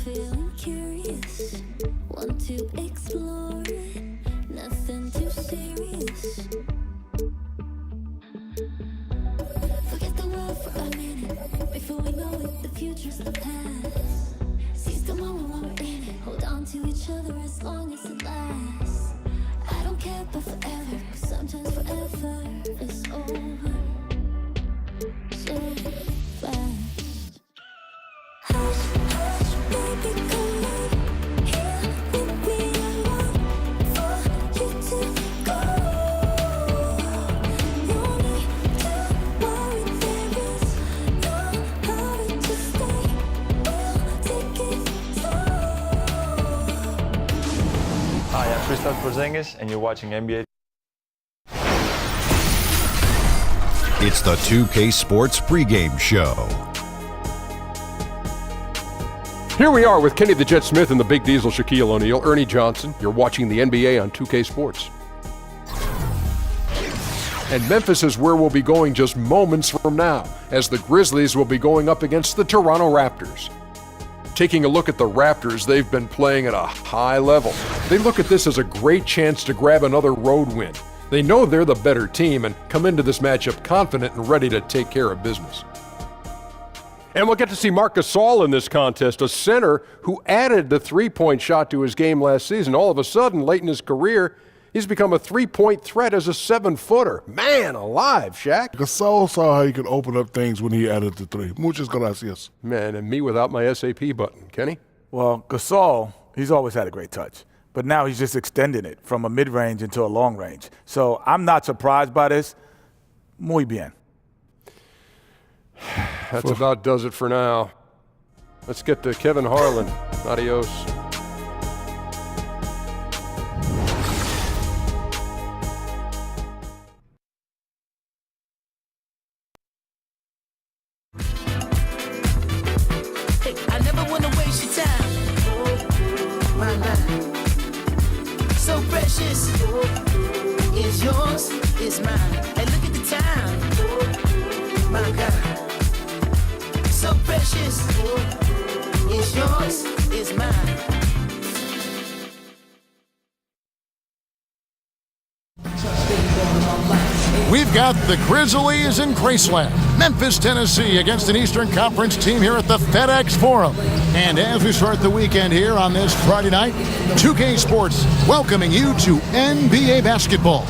feeling curious, want to explore it, nothing too serious. Forget the world for a minute, before we know it, the future's the past. Seize the moment while we're in it, hold on to each other as long as it lasts. I don't care about forever, 'cause sometimes forever is over so fast. Hush, hush, baby, come on, here with me, I want for you to go. No need to worry, there is no hurry to stay, we'll take it slow. Hi, I'm Pregame, and you're watching NBA. It's the 2K Sports Pregame Show. Here we are with Kenny the Jet Smith and the Big Diesel, Shaquille O'Neal, Ernie Johnson. You're watching the NBA on 2K Sports. And Memphis is where we'll be going just moments from now, as the Grizzlies will be going up against the Toronto Raptors. Taking a look at the Raptors, they've been playing at a high level. They look at this as a great chance to grab another road win. They know they're the better team and come into this matchup confident and ready to take care of business. And we'll get to see Marc Gasol in this contest, a center who added the three-point shot to his game last season. All of a sudden, late in his career, he's become a three-point threat as a 7-footer. Man alive, Shaq. Gasol saw how he could open up things when he added the three. Muchas gracias. Man, and me without my SAP button. Kenny? Well, Gasol, he's always had a great touch. But now he's just extending it from a mid-range into a long range. So I'm not surprised by this. Muy bien. That's about does it for now. Let's get to Kevin Harlan. Adios. Hey, I never want to waste your time. My life. So precious, is yours, is mine. Hey, look at the time, my God. So precious, is yours, is mine. We've got the Grizzlies in Graceland, Memphis, Tennessee, against an Eastern Conference team here at the FedExForum. And as we start the weekend here on this Friday night, 2K Sports welcoming you to NBA basketball.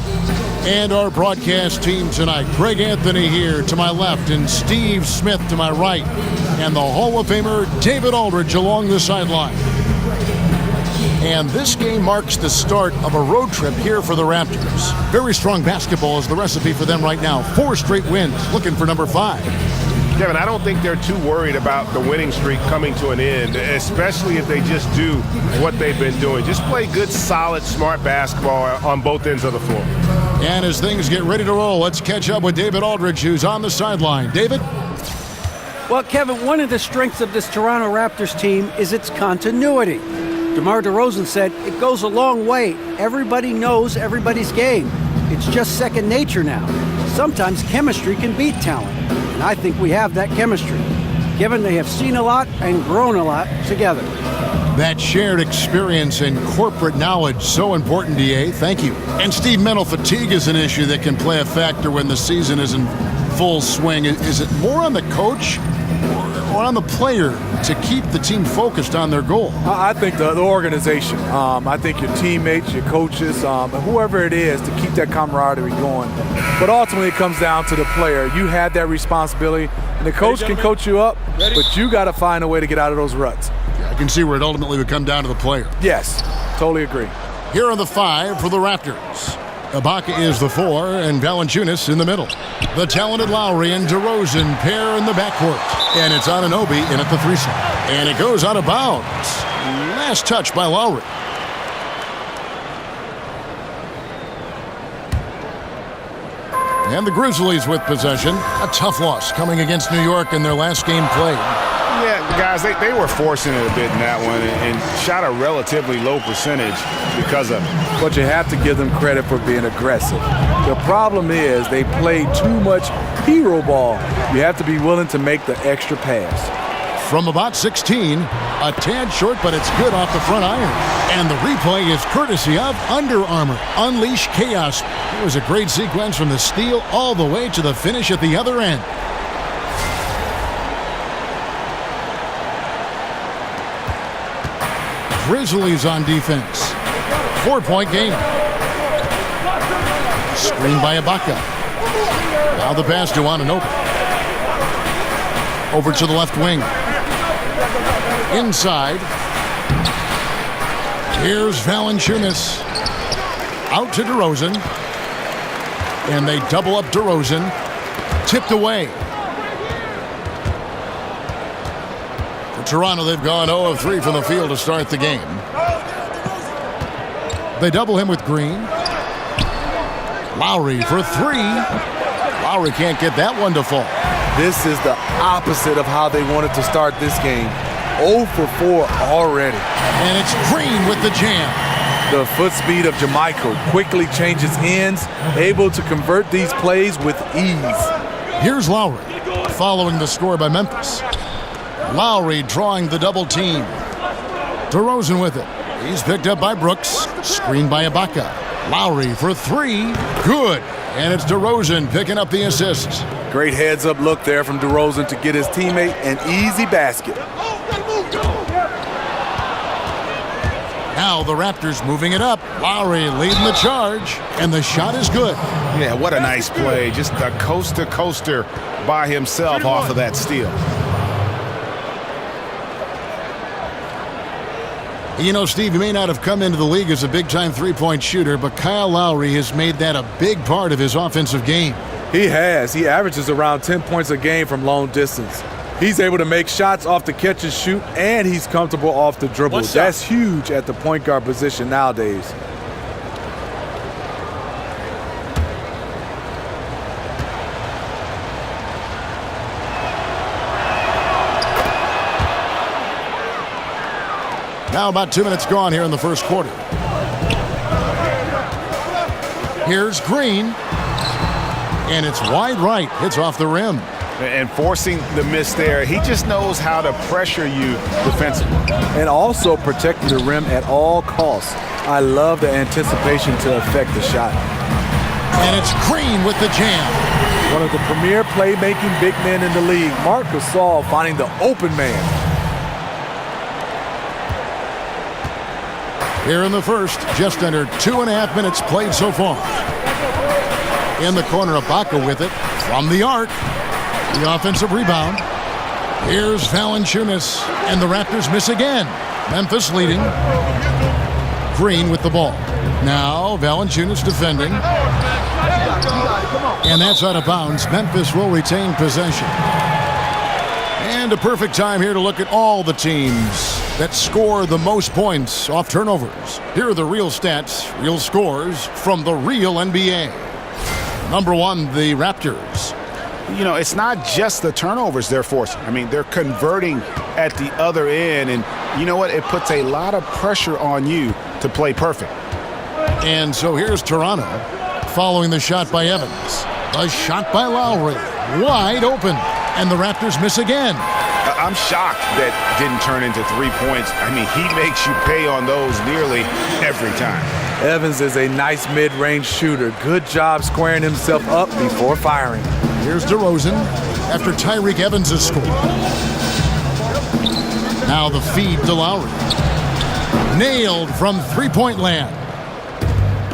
And our broadcast team tonight, Greg Anthony here to my left and Steve Smith to my right. And the Hall of Famer David Aldridge along the sideline. And this game marks the start of a road trip here for the Raptors. Very strong basketball is the recipe for them right now. 4 straight wins, looking for number 5. Kevin, I don't think they're too worried about the winning streak coming to an end, especially if they just do what they've been doing. Just play good, solid, smart basketball on both ends of the floor. And as things get ready to roll, let's catch up with David Aldridge, who's on the sideline. David? Well, Kevin, one of the strengths of this Toronto Raptors team is its continuity. DeMar DeRozan said, it goes a long way. Everybody knows everybody's game. It's just second nature now. Sometimes chemistry can beat talent, and I think we have that chemistry, given they have seen a lot and grown a lot together. That shared experience and corporate knowledge, so important, DA. Thank you. And Steve, mental fatigue is an issue that can play a factor when the season is in full swing. Is it more on the coach or on the player to keep the team focused on their goal? I think the organization. I think your teammates, your coaches, whoever it is, to keep that camaraderie going. But ultimately, it comes down to the player. You have that responsibility, and the coach can coach you up, but you got to find a way to get out of those ruts. I can see where it ultimately would come down to the player. Yes, totally agree. Here are the 5 for the Raptors. Ibaka is the 4, and Valanciunas in the middle. The talented Lowry and DeRozan pair in the backcourt. And it's Anunoby in at the 3 slot. And it goes out of bounds. Last touch by Lowry. And the Grizzlies with possession. A tough loss coming against New York in their last game played. Yeah, guys, they were forcing it a bit in that one and shot a relatively low percentage because of it. But you have to give them credit for being aggressive. The problem is they play too much hero ball. You have to be willing to make the extra pass. from about 16. A tad short, but it's good off the front iron. And the replay is courtesy of Under Armour. Unleash chaos. It was a great sequence from the steal all the way to the finish at the other end. Grizzlies on defense. 4-point game. Screen by Ibaka. Now the pass to Anunoby. Over to the left wing. Inside. Here's Valanciunas. Out to DeRozan. And they double up DeRozan. Tipped away. For Toronto, they've gone 0 of 3 from the field to start the game. They double him with Green. Lowry for 3. Lowry can't get that one to fall. This is the opposite of how they wanted to start this game. 0 for 4 already. And it's Green with the jam. The foot speed of Jermichael quickly changes ends, able to convert these plays with ease. Here's Lowry, following the score by Memphis. Lowry drawing the double team. DeRozan with it. He's picked up by Brooks. Screened by Ibaka. Lowry for 3. Good. And it's DeRozan picking up the assist. Great heads-up look there from DeRozan to get his teammate an easy basket. Now the Raptors moving it up. Lowry leading the charge. And the shot is good. Yeah, what a nice play. Just a coast-to-coaster by himself off of that steal. You know, Steve, he may not have come into the league as a big-time three-point shooter, but Kyle Lowry has made that a big part of his offensive game. He has. He averages around 10 points a game from long distance. He's able to make shots off the catch and shoot, and he's comfortable off the dribble. That's huge at the point guard position nowadays. Now about 2 minutes gone here in the first quarter. Here's Green. And it's wide right. Hits off the rim. And forcing the miss there, he just knows how to pressure you defensively. And also protecting the rim at all costs. I love the anticipation to affect the shot. And it's Green with the jam. One of the premier playmaking big men in the league, Marc Gasol finding the open man. Here in the first, just under 2.5 minutes played so far. In the corner, Ibaka with it from the arc. The offensive rebound. Here's Valanciunas, and the Raptors miss again. Memphis leading. Green with the ball. Now Valanciunas defending. And that's out of bounds. Memphis will retain possession. And a perfect time here to look at all the teams that score the most points off turnovers. Here are the real stats, real scores from the real NBA. Number 1, the Raptors. You know, it's not just the turnovers they're forcing. I mean, they're converting at the other end. And you know what? It puts a lot of pressure on you to play perfect. And so here's Toronto following the shot by Evans. A shot by Lowry. Wide open. And the Raptors miss again. I'm shocked that didn't turn into 3 points. I mean, he makes you pay on those nearly every time. Evans is a nice mid-range shooter. Good job squaring himself up before firing. Here's DeRozan after Tyreek Evans has scored. Now the feed to Lowry. Nailed from three-point land.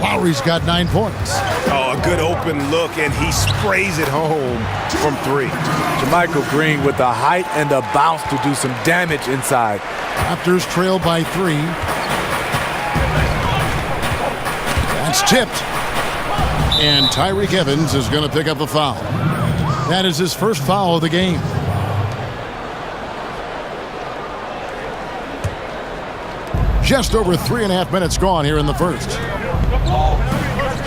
Lowry's got 9 points. Oh, a good open look, and he sprays it home from 3. Jermichael Green with the height and the bounce to do some damage inside. Raptors trail by 3. That's tipped. And Tyreek Evans is going to pick up a foul. That is his first foul of the game. Just over 3.5 minutes gone here in the first.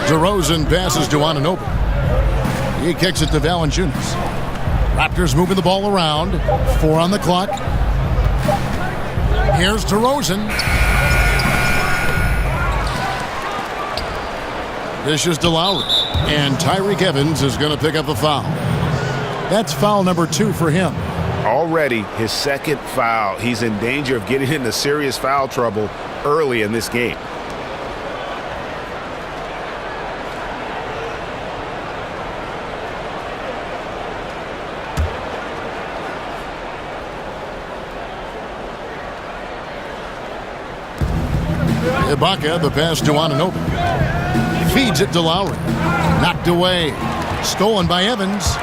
DeRozan passes to Anunoby. He kicks it to Valanciunas. Raptors moving the ball around. 4 on the clock. Here's DeRozan. Dishes to Lowry. And Tyreek Evans is going to pick up the foul. That's foul number 2 for him. already his second foul. He's in danger of getting into serious foul trouble early in this game. Ibaka, the pass to Anunoby. Feeds it to Lowry. Knocked away. Stolen by Evans.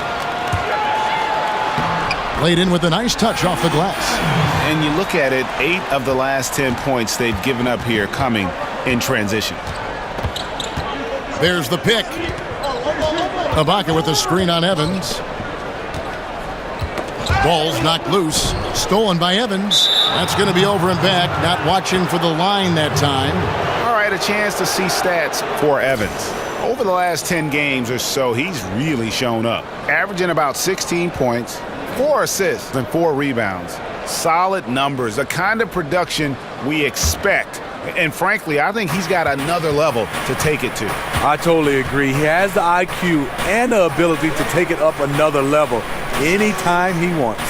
Laid in with a nice touch off the glass. And you look at it, 8 of the last 10 points they've given up here coming in transition. There's the pick. Ibaka with a screen on Evans. Ball's knocked loose. Stolen by Evans. That's going to be over and back. Not watching for the line that time. All right, a chance to see stats for Evans. Over the last 10 games or so, he's really shown up. Averaging about 16 points, 4 assists, and 4 rebounds. Solid numbers, the kind of production we expect. And frankly, I think he's got another level to take it to. I totally agree. He has the IQ and the ability to take it up another level anytime he wants.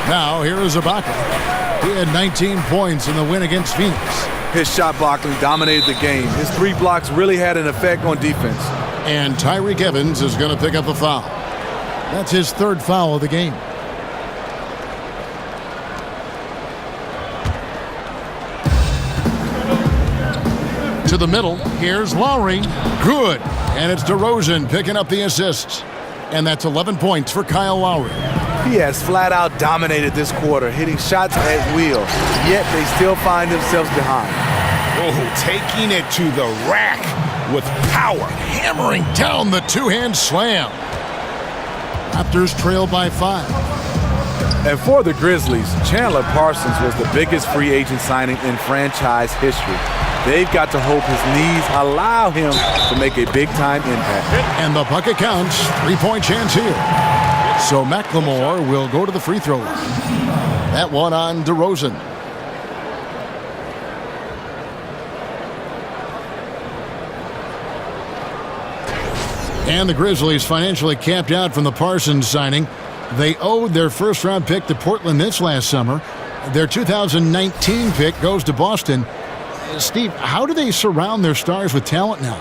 Now, here is Ibaka. He had 19 points in the win against Phoenix. His shot blocking dominated the game. His 3 blocks really had an effect on defense. And Tyreke Evans is going to pick up a foul. That's his 3rd foul of the game. To the middle, here's Lowry. Good. And it's DeRozan picking up the assists. And that's 11 points for Kyle Lowry. He has flat out dominated this quarter, hitting shots at will, yet they still find themselves behind. Oh, taking it to the rack with power. Hammering down the 2-hand slam. Raptors trail by 5. And for the Grizzlies, Chandler Parsons was the biggest free agent signing in franchise history. They've got to hope his knees allow him to make a big-time impact. And the bucket counts. 3-point chance here. So McLemore will go to the free throw line. That one on DeRozan. And the Grizzlies financially capped out from the Parsons signing. They owed their first-round pick to Portland this last summer. Their 2019 pick goes to Boston. Steve, how do they surround their stars with talent now?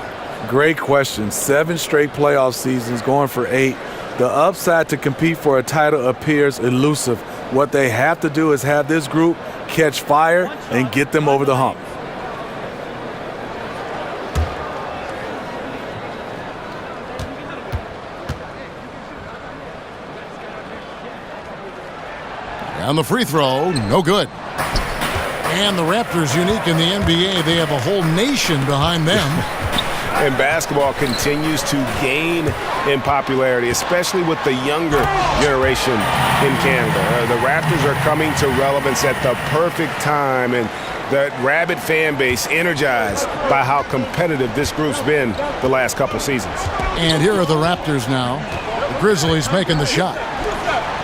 Great question. 7 straight playoff seasons, going for 8. The upside to compete for a title appears elusive. What they have to do is have this group catch fire and get them over the hump. On the free throw, no good. And the Raptors, unique in the NBA, they have a whole nation behind them. And basketball continues to gain in popularity, especially with the younger generation in Canada. The Raptors are coming to relevance at the perfect time, and the rabid fan base energized by how competitive this group's been the last couple seasons. And here are the Raptors now. The Grizzlies making the shot.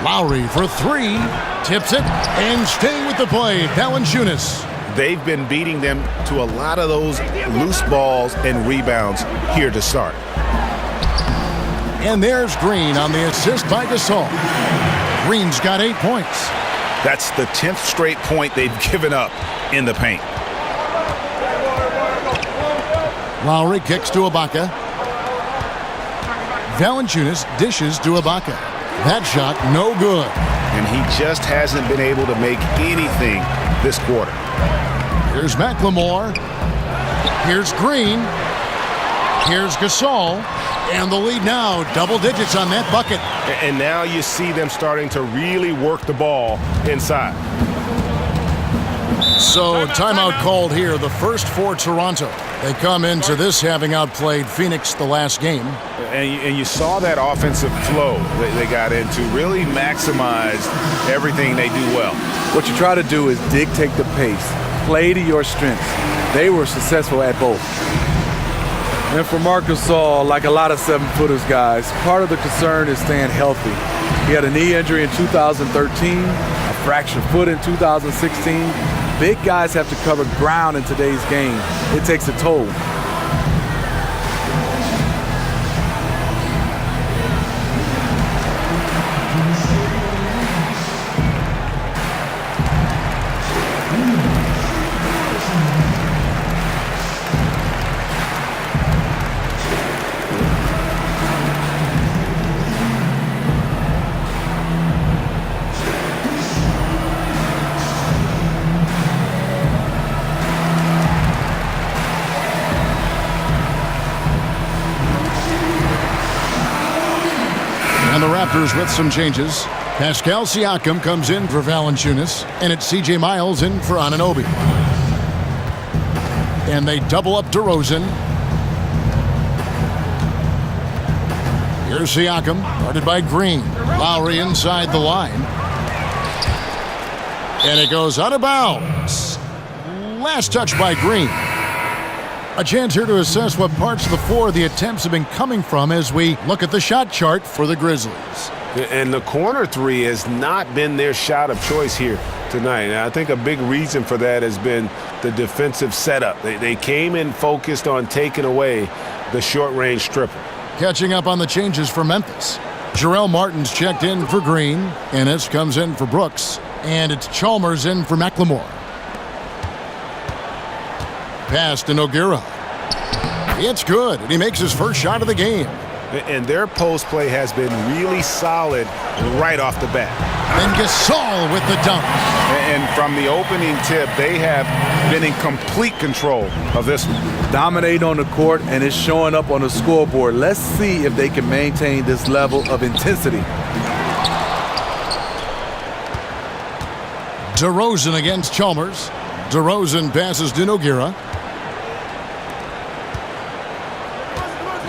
Lowry for 3, tips it, and staying with the play, Valanciunas. They've been beating them to a lot of those loose balls and rebounds here to start. And there's Green on the assist by Gasol. Green's got 8 points. That's the 10th straight point they've given up in the paint. Lowry kicks to Ibaka. Valanciunas dishes to Ibaka. That shot, no good. And he just hasn't been able to make anything this quarter. Here's McLemore. Here's Green. Here's Gasol. And the lead now, double digits on that bucket. And now you see them starting to really work the ball inside. So timeout called here, the first for Toronto. They come into this having outplayed Phoenix the last game. And you saw that offensive flow that they got into, really maximized everything they do well. What you try to do is dictate the pace, play to your strengths. They were successful at both. And for Marc Gasol, like a lot of 7-footers guys, part of the concern is staying healthy. He had a knee injury in 2013, a fractured foot in 2016. Big guys have to cover ground in today's game. It takes a toll. Raptors with some changes. Pascal Siakam comes in for Valanciunas, and it's C.J. Miles in for Anunoby. And they double up DeRozan. Here's Siakam, guarded by Green. Lowry inside the line. And it goes out of bounds. Last touch by Green. A chance here to assess what parts of the floor the attempts have been coming from as we look at the shot chart for the Grizzlies. And the corner three has not been their shot of choice here tonight. And I think a big reason for that has been the defensive setup. They came in focused on taking away the short-range triple. Catching up on the changes for Memphis. Jarrell Martin's checked in for Green. Ennis comes in for Brooks. And it's Chalmers in for McLemore. Pass to Nogueira. It's good, and he makes his first shot of the game. And their post play has been really solid right off the bat. And Gasol with the dunk. And from the opening tip, they have been in complete control of this one. Dominate on the court, and it's showing up on the scoreboard. Let's see if they can maintain this level of intensity. DeRozan against Chalmers. DeRozan passes to Nogueira.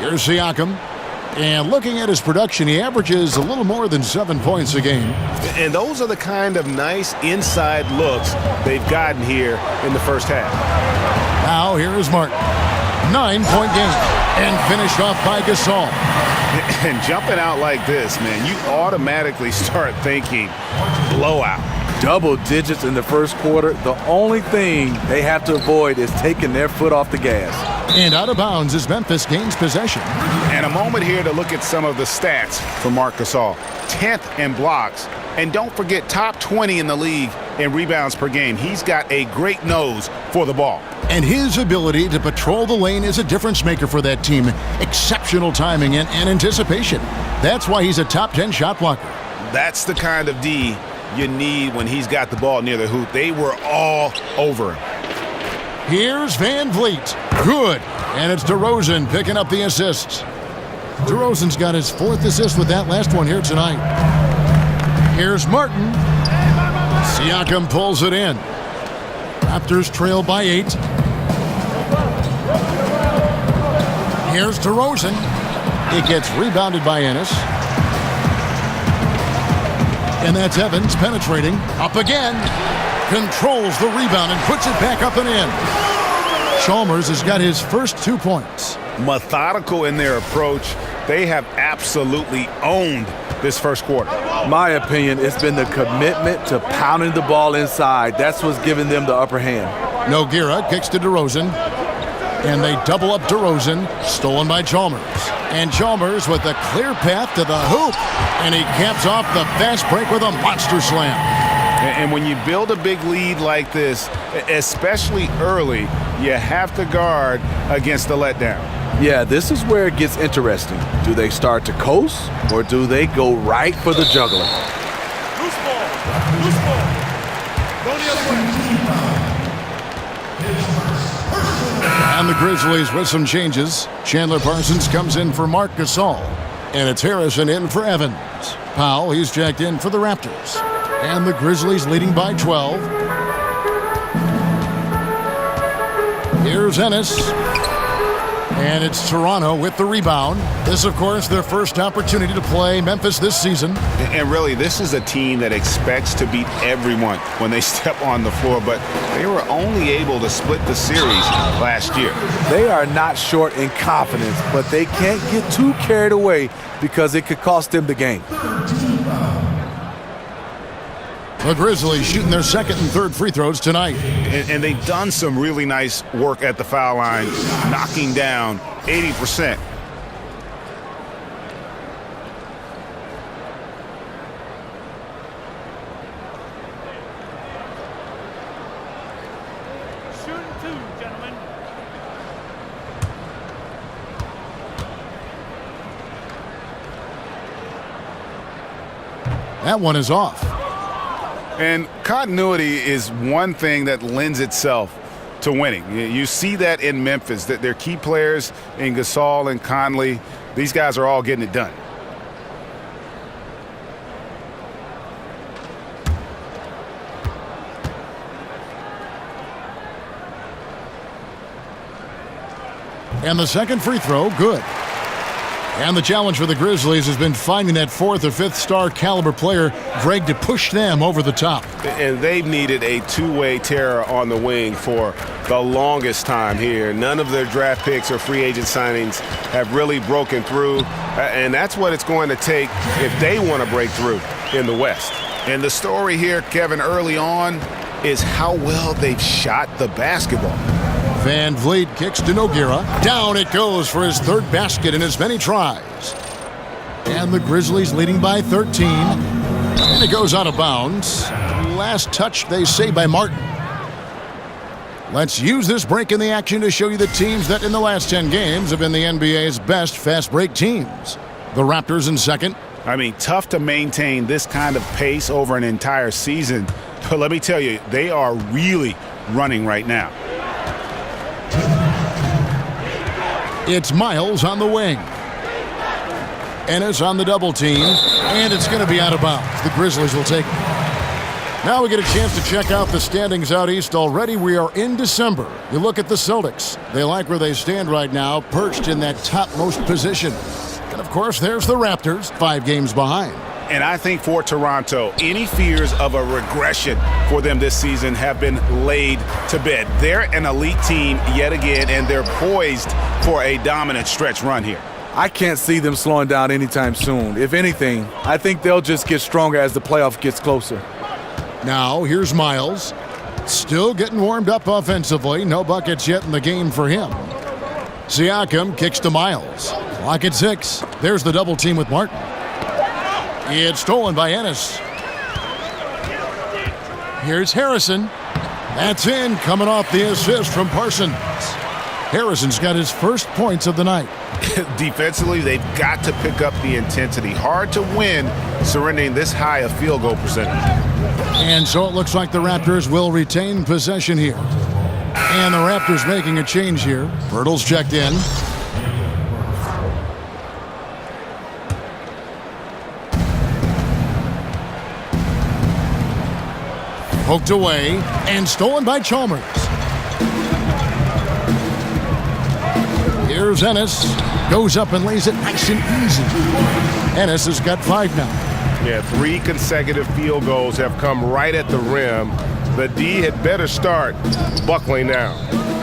Here's Siakam. And looking at his production, he averages a little more than 7 points a game. And those are the kind of nice inside looks they've gotten here in the first half. Now here is Martin. 9-point game. And finished off by Gasol. And jumping out like this, man, you automatically start thinking blowout. Double digits in the first quarter. The only thing they have to avoid is taking their foot off the gas. And out of bounds as Memphis gains possession. And a moment here to look at some of the stats for Marc Gasol. 10th in blocks. And don't forget, top 20 in the league in rebounds per game. He's got a great nose for the ball. And his ability to patrol the lane is a difference maker for that team. Exceptional timing and anticipation. That's why he's a top 10 shot blocker. That's the kind of D you need when he's got the ball near the hoop. They were all over him. Here's Van Vliet. Good. And it's DeRozan picking up the assist. DeRozan's got his 4th assist with that last one here tonight. Here's Martin. Siakam pulls it in. Raptors trail by 8. Here's DeRozan. It gets rebounded by Ennis. And that's Evans penetrating. Up again. Controls the rebound and puts it back up and in. Chalmers has got his first 2 points. Methodical in their approach. They have absolutely owned this first quarter. My opinion, it's been the commitment to pounding the ball inside. That's what's giving them the upper hand. Nogueira kicks to DeRozan. And they double up DeRozan. Stolen by Chalmers. And Chalmers with a clear path to the hoop. And he caps off the fast break with a monster slam. And when you build a big lead like this, especially early, you have to guard against the letdown. Yeah, this is where it gets interesting. Do they start to coast, or do they go right for the juggler? Loose ball. Loose ball. Go the other way. And the Grizzlies with some changes. Chandler Parsons comes in for Marc Gasol. And it's Harrison in for Evans. Powell, he's checked in for the Raptors. And the Grizzlies leading by 12. Here's Ennis. And it's Toronto with the rebound. This, of course, their first opportunity to play Memphis this season. And really, this is a team that expects to beat everyone when they step on the floor, but they were only able to split the series last year. They are not short in confidence, but they can't get too carried away because it could cost them the game. The Grizzlies shooting their second and third free throws tonight. And they've done some really nice work at the foul line, knocking down 80%. Shooting 2, gentlemen. That one is off. And continuity is one thing that lends itself to winning. You see that in Memphis, that their key players in Gasol and Conley, these guys are all getting it done. And the second free throw, good. And the challenge for the Grizzlies has been finding that fourth or fifth star caliber player, Greg, to push them over the top. And they've needed a two-way terror on the wing for the longest time here. None of their draft picks or free agent signings have really broken through, and that's what it's going to take if they want to break through in the West. And the story here, Kevin, early on is how well they've shot the basketball. Van Vliet kicks to Nogueira. Down it goes for his third basket in as many tries. And the Grizzlies leading by 13. And it goes out of bounds. Last touch, they say, by Martin. Let's use this break in the action to show you the teams that in the last 10 games have been the NBA's best fast break teams. The Raptors in second. I mean, tough to maintain this kind of pace over an entire season. But let me tell you, they are really running right now. It's Miles on the wing. Ennis on the double team. And it's going to be out of bounds. The Grizzlies will take it. Now we get a chance to check out the standings out east already. We are in December. You look at the Celtics. They like where they stand right now, perched in that topmost position. And, of course, there's the Raptors, 5 games behind. And I think for Toronto, any fears of a regression for them this season have been laid to bed. They're an elite team yet again, and they're poised for a dominant stretch run here. I can't see them slowing down anytime soon. If anything, I think they'll just get stronger as the playoff gets closer. Now, here's Miles. Still getting warmed up offensively. No buckets yet in the game for him. Siakam kicks to Miles. Clock at 6. There's the double team with Martin. It's stolen by Ennis. Here's Harrison. That's in, coming off the assist from Parsons. Harrison's got his first points of the night. Defensively, they've got to pick up the intensity. Hard to win surrendering this high a field goal percentage. And so it looks like the Raptors will retain possession here. And the Raptors making a change here. Birtle's checked in. Poked away and stolen by Chalmers. Here's Ennis. Goes up and lays it nice and easy. Ennis has got 5 now. Yeah, 3 consecutive field goals have come right at the rim. The D had better start buckling down.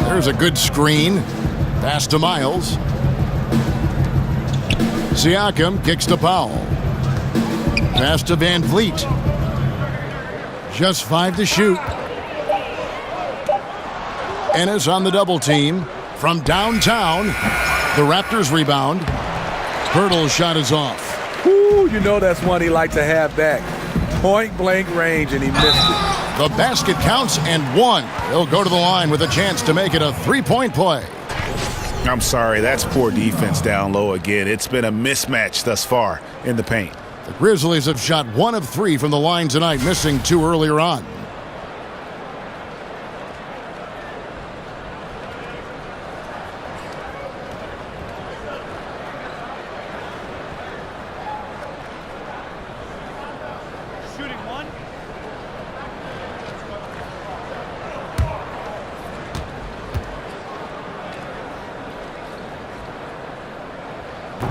There's a good screen. Pass to Miles. Siakam kicks to Powell. Pass to Van Vliet. Just 5 to shoot. Ennis on the double team. From downtown, the Raptors rebound. Hurdle's shot is off. Ooh, you know that's one he liked to have back. Point blank range, and he missed it. The basket counts and 1. He'll go to the line with a chance to make it a 3-point play. I'm sorry, that's poor defense down low again. It's been a mismatch thus far in the paint. The Grizzlies have shot 1 of 3 from the line tonight, missing 2 earlier on. Shooting 1.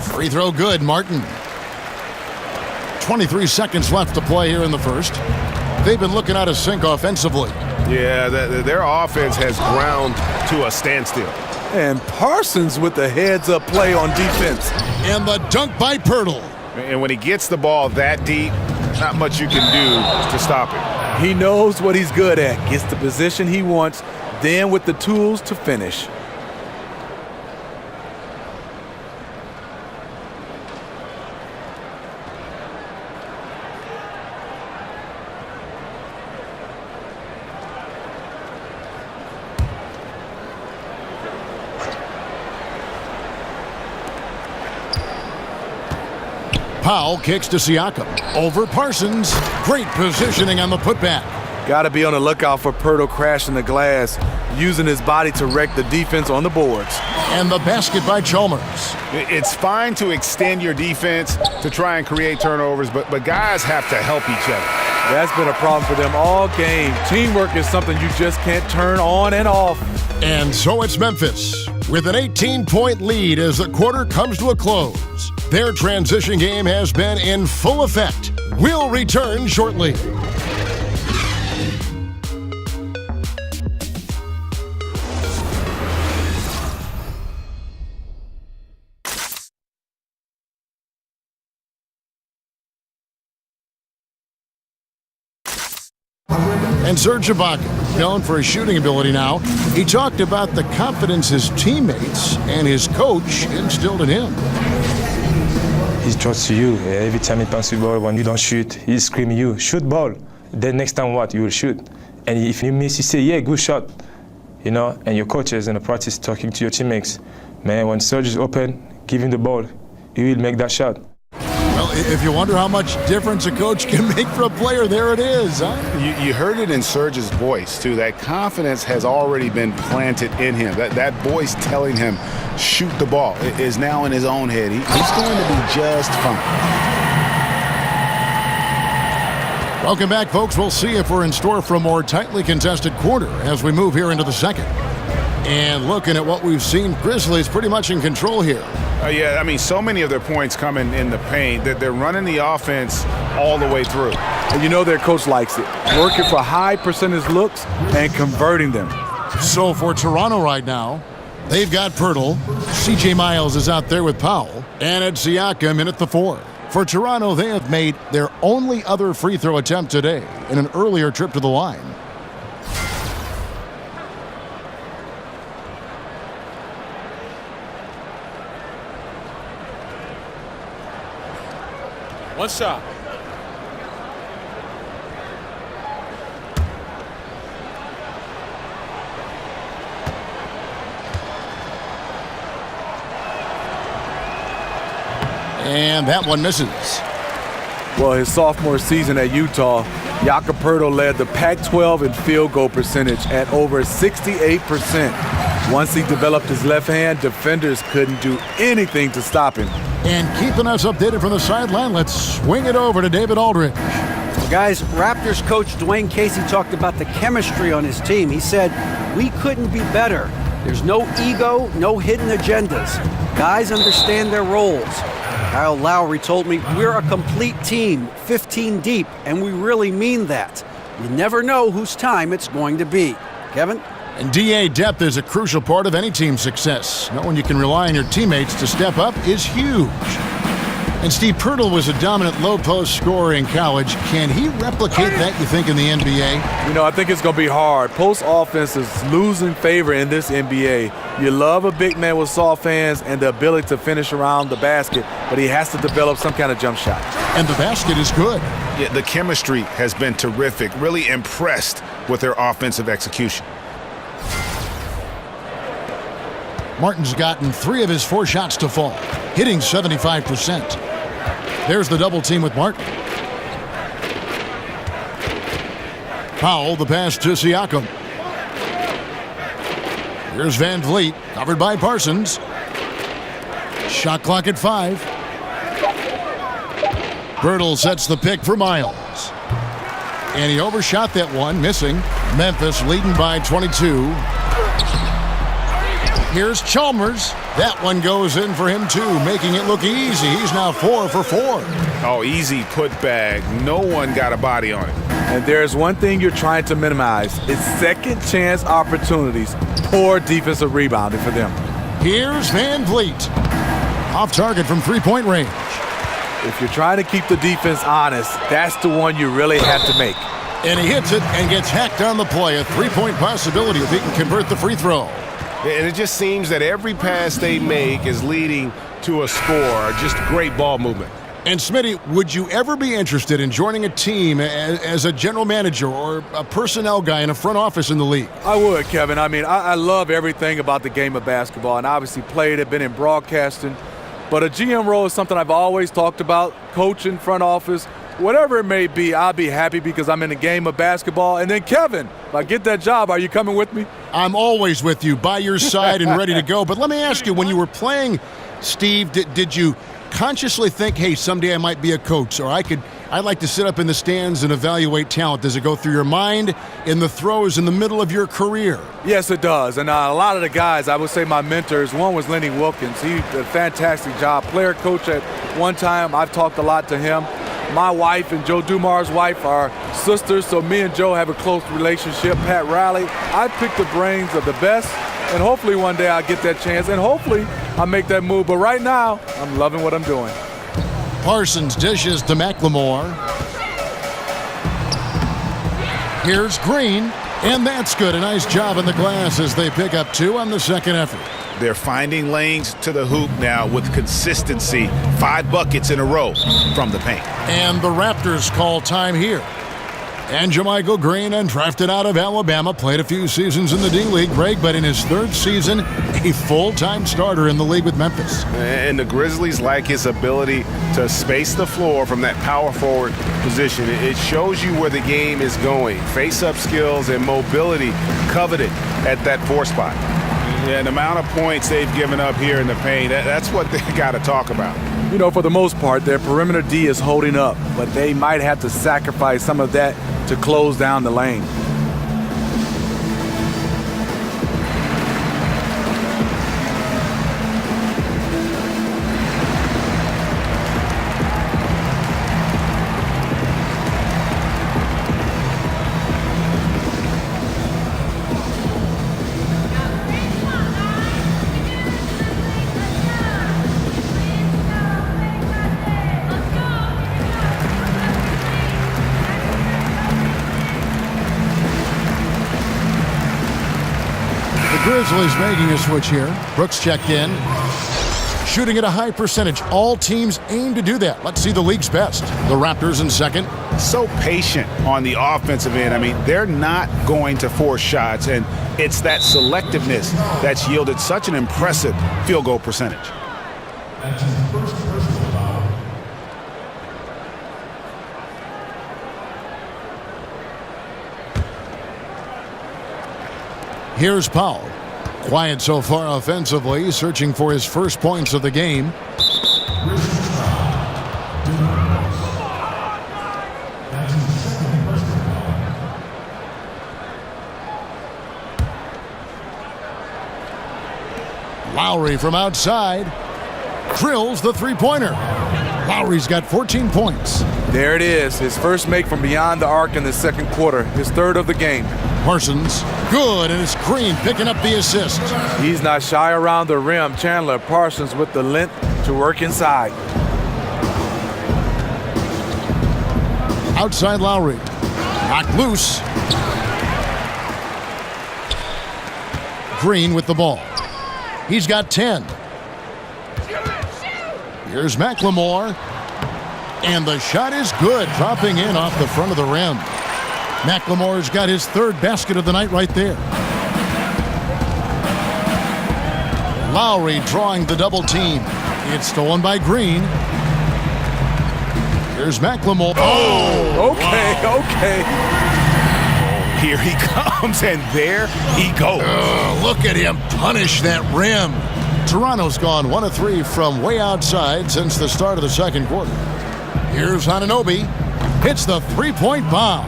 Free throw good, Martin. 23 seconds left to play here in the first. They've been looking out of sync offensively. Yeah, their offense has ground to a standstill. And Parsons with the heads-up play on defense. And the dunk by Pirtle. And when he gets the ball that deep, not much you can do to stop it. He knows what he's good at. Gets the position he wants, then with the tools to finish. Powell kicks to Siakam. Over Parsons. Great positioning on the putback. Got to be on the lookout for Pirtle crashing the glass, using his body to wreck the defense on the boards. And the basket by Chalmers. It's fine to extend your defense to try and create turnovers, but guys have to help each other. That's been a problem for them all game. Teamwork is something you just can't turn on and off. And so it's Memphis. with an 18-point lead as the quarter comes to a close. Their transition game has been in full effect. We'll return shortly. And Serge Ibaka, known for his shooting ability now, he talked about the confidence his teammates and his coach instilled in him. He trusts you. Every time he passes the ball, when you don't shoot, he's screaming you, shoot ball. Then next time what? You will shoot. And if you miss, you say, yeah, good shot. You know, and your coaches in the practice talking to your teammates. Man, when Serge is open, give him the ball. He will make that shot. Well, if you wonder how much difference a coach can make for a player, there it is, huh? You heard it in Serge's voice, too. That confidence has already been planted in him. That voice telling him, shoot the ball, is now in his own head. He's going to be just fine. Welcome back, folks. We'll see if we're in store for a more tightly contested quarter as we move here into the second. And looking at what we've seen, Grizzlies pretty much in control here. Yeah, I mean, so many of their points coming in the paint that they're running the offense all the way through. And you know their coach likes it. Working for high percentage looks and converting them. So for Toronto right now, they've got Pirtle. C.J. Miles is out there with Powell. And it's Siakam in at the 4. For Toronto, they have made their only other free throw attempt today in an earlier trip to the line. One shot. And that one misses. Well, his sophomore season at Utah, Jakob Poeltl led the Pac-12 in field goal percentage at over 68%. Once he developed his left hand, defenders couldn't do anything to stop him. And keeping us updated from the sideline, let's swing it over to David Aldridge. Well, guys, Raptors coach Dwayne Casey talked about the chemistry on his team. He said, we couldn't be better. There's no ego, no hidden agendas. Guys understand their roles. Kyle Lowry told me, we're a complete team, 15 deep, and we really mean that. You never know whose time it's going to be. Kevin? And DA depth is a crucial part of any team's success. Knowing you can rely on your teammates to step up is huge. And Steve Pirtle was a dominant low-post scorer in college. Can he replicate that, you think, in the NBA? You know, I think it's going to be hard. Post offense is losing favor in this NBA. You love a big man with soft hands and the ability to finish around the basket, but he has to develop some kind of jump shot. And the basket is good. Yeah, the chemistry has been terrific. Really impressed with their offensive execution. Martin's gotten 3 of his 4 shots to fall, hitting 75%. There's the double team with Martin. Powell, the pass to Siakam. Here's Van Vliet, covered by Parsons. Shot clock at 5. Pirtle sets the pick for Miles. And he overshot that one, missing. Memphis leading by 22. Here's Chalmers. That one goes in for him, too, making it look easy. He's now 4 for 4. Oh, easy putback. No one got a body on it. And there's one thing you're trying to minimize. It's second chance opportunities. Poor defensive rebounding for them. Here's Van Vliet. Off target from three-point range. If you're trying to keep the defense honest, that's the one you really have to make. And he hits it and gets hacked on the play. A three-point possibility if he can convert the free throw. And it just seems that every pass they make is leading to a score. Just great ball movement. And Smitty, would you ever be interested in joining a team as a general manager or a personnel guy in a front office in the league? I would, Kevin. I mean, I love everything about the game of basketball, and obviously played it, been in broadcasting. But a GM role is something I've always talked about, coaching, front office, whatever it may be. I'll be happy because I'm in the game of basketball. And then, Kevin, if I get that job, are you coming with me? I'm always with you, by your side and ready to go. But let me ask you, when you were playing, Steve, did you consciously think, hey, someday I might be a coach, or I could I like to sit up in the stands and evaluate talent. Does it go through your mind in the throws in the middle of your career? Yes, it does. And a lot of the guys, I would say my mentors, one was Lenny Wilkins. He did a fantastic job. Player coach at one time. I've talked a lot to him. My wife and Joe Dumar's wife are sisters, so me and Joe have a close relationship. Pat Riley, I pick the brains of the best, and hopefully one day I'll get that chance, and hopefully I'll make that move. But right now, I'm loving what I'm doing. Parsons dishes to McLemore. Here's Green, and that's good. A nice job in the glass as they pick up 2 on the second effort. They're finding lanes to the hoop now with consistency. 5 buckets in a row from the paint. And the Raptors call time here. And JaMychal Green, undrafted out of Alabama, played a few seasons in the D-League, Greg, but in his 3rd season, a full-time starter in the league with Memphis. And the Grizzlies like his ability to space the floor from that power forward position. It shows you where the game is going. Face-up skills and mobility coveted at that 4 spot. Yeah, the amount of points they've given up here in the paint, that's what they got to talk about. You know, for the most part, their perimeter D is holding up, but they might have to sacrifice some of that to close down the lane. Grizzlies making a switch here. Brooks checked in. Shooting at a high percentage. All teams aim to do that. Let's see the league's best. The Raptors in second. So patient on the offensive end. I mean, they're not going to force shots, and it's that selectiveness that's yielded such an impressive field goal percentage. Here's Powell. Quiet so far offensively, searching for his first points of the game. Lowry from outside drills the three-pointer. Lowry's got 14 points. There it is, his first make from beyond the arc in the second quarter, his 3rd of the game. Parsons, good, and it's Green picking up the assist. He's not shy around the rim. Chandler Parsons with the length to work inside. Outside Lowry, knocked loose. Green with the ball. He's got 10. Here's McLemore. And the shot is good, dropping in off the front of the rim. McLemore's got his 3rd basket of the night right there. Lowry drawing the double team. It's stolen by Green. Here's McLemore. Oh, okay. Here he comes, and there he goes. Look at him punish that rim. Toronto's gone 1 of 3 from way outside since the start of the second quarter. Here's Anunoby. Hits the three-point bomb.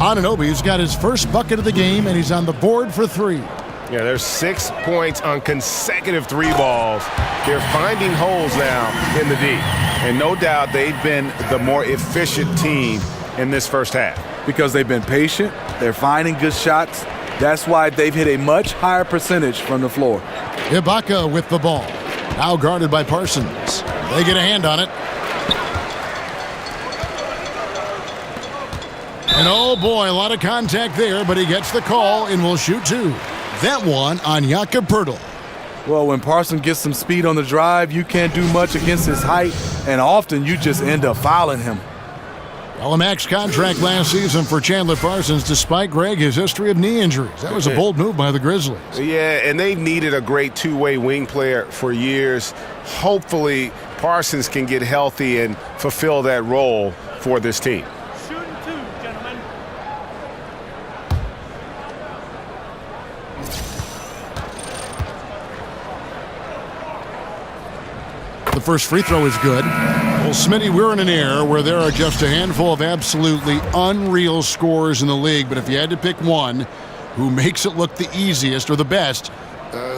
Anunoby's got his first bucket of the game, and he's on the board for 3. Yeah, there's 6 points on consecutive 3 balls. They're finding holes now in the D. And no doubt they've been the more efficient team in this first half. Because they've been patient, they're finding good shots. That's why they've hit a much higher percentage from the floor. Ibaka with the ball. Now guarded by Parsons. They get a hand on it. And oh boy, a lot of contact there, but he gets the call and will shoot 2. That one on Jakob Poeltl. Well, when Parsons gets some speed on the drive, you can't do much against his height, and often you just end up fouling him. Well, a max contract last season for Chandler Parsons, despite, Greg, his history of knee injuries. That was a bold move by the Grizzlies. Yeah, and they've needed a great 2-way wing player for years. Hopefully, Parsons can get healthy and fulfill that role for this team. Shooting 2, gentlemen. The first free throw is good. Well, Smitty, we're in an era where there are just a handful of absolutely unreal scores in the league, but if you had to pick one who makes it look the easiest or the best,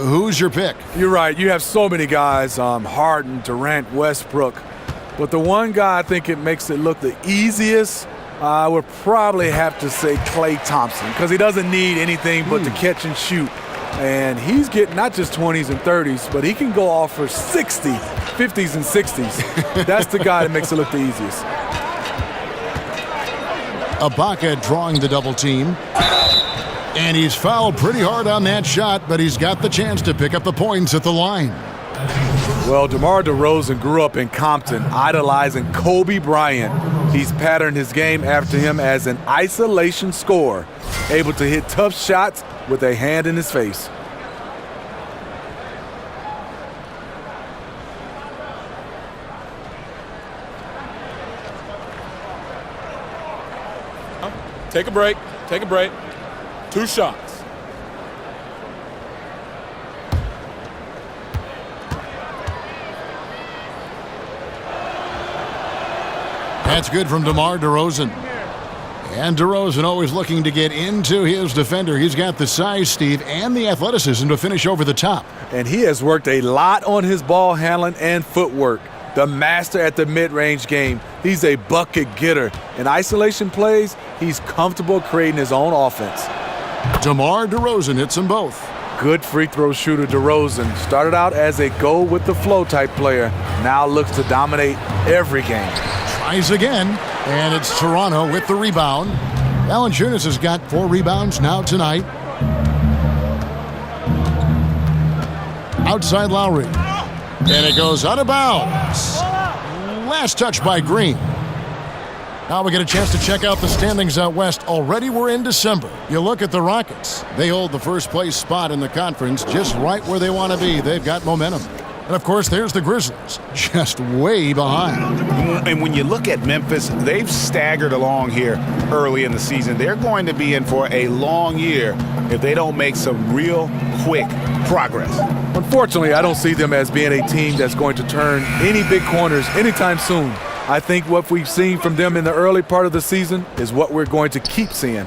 who's your pick? You're right. You have so many guys, Harden, Durant, Westbrook. But the one guy I think it makes it look the easiest, I would probably have to say Klay Thompson, because he doesn't need anything but to catch and shoot. And he's getting not just 20s and 30s, but he can go off for 60, 50s and 60s. That's the guy that makes it look the easiest. Ibaka drawing the double team. And he's fouled pretty hard on that shot, but he's got the chance to pick up the points at the line. Well, DeMar DeRozan grew up in Compton, idolizing Kobe Bryant. He's patterned his game after him as an isolation scorer, able to hit tough shots with a hand in his face. Take a break. Take a break. 2 shots. That's good from DeMar DeRozan. And DeRozan always looking to get into his defender. He's got the size, Steve, and the athleticism to finish over the top. And he has worked a lot on his ball handling and footwork. The master at the mid-range game. He's a bucket getter. In isolation plays, he's comfortable creating his own offense. DeMar DeRozan hits them both. Good free throw shooter DeRozan. Started out as a go-with-the-flow type player. Now looks to dominate every game. Tries again, and it's Toronto with the rebound. Valanciunas has got 4 rebounds now tonight. Outside Lowry. And it goes out of bounds. Last touch by Green. Now we get a chance to check out the standings out west. Already we're in December. You look at the Rockets. They hold the first place spot in the conference just right where they want to be. They've got momentum. And, of course, there's the Grizzlies, just way behind. And when you look at Memphis, they've staggered along here early in the season. They're going to be in for a long year if they don't make some real quick progress. Unfortunately, I don't see them as being a team that's going to turn any big corners anytime soon. I think what we've seen from them in the early part of the season is what we're going to keep seeing.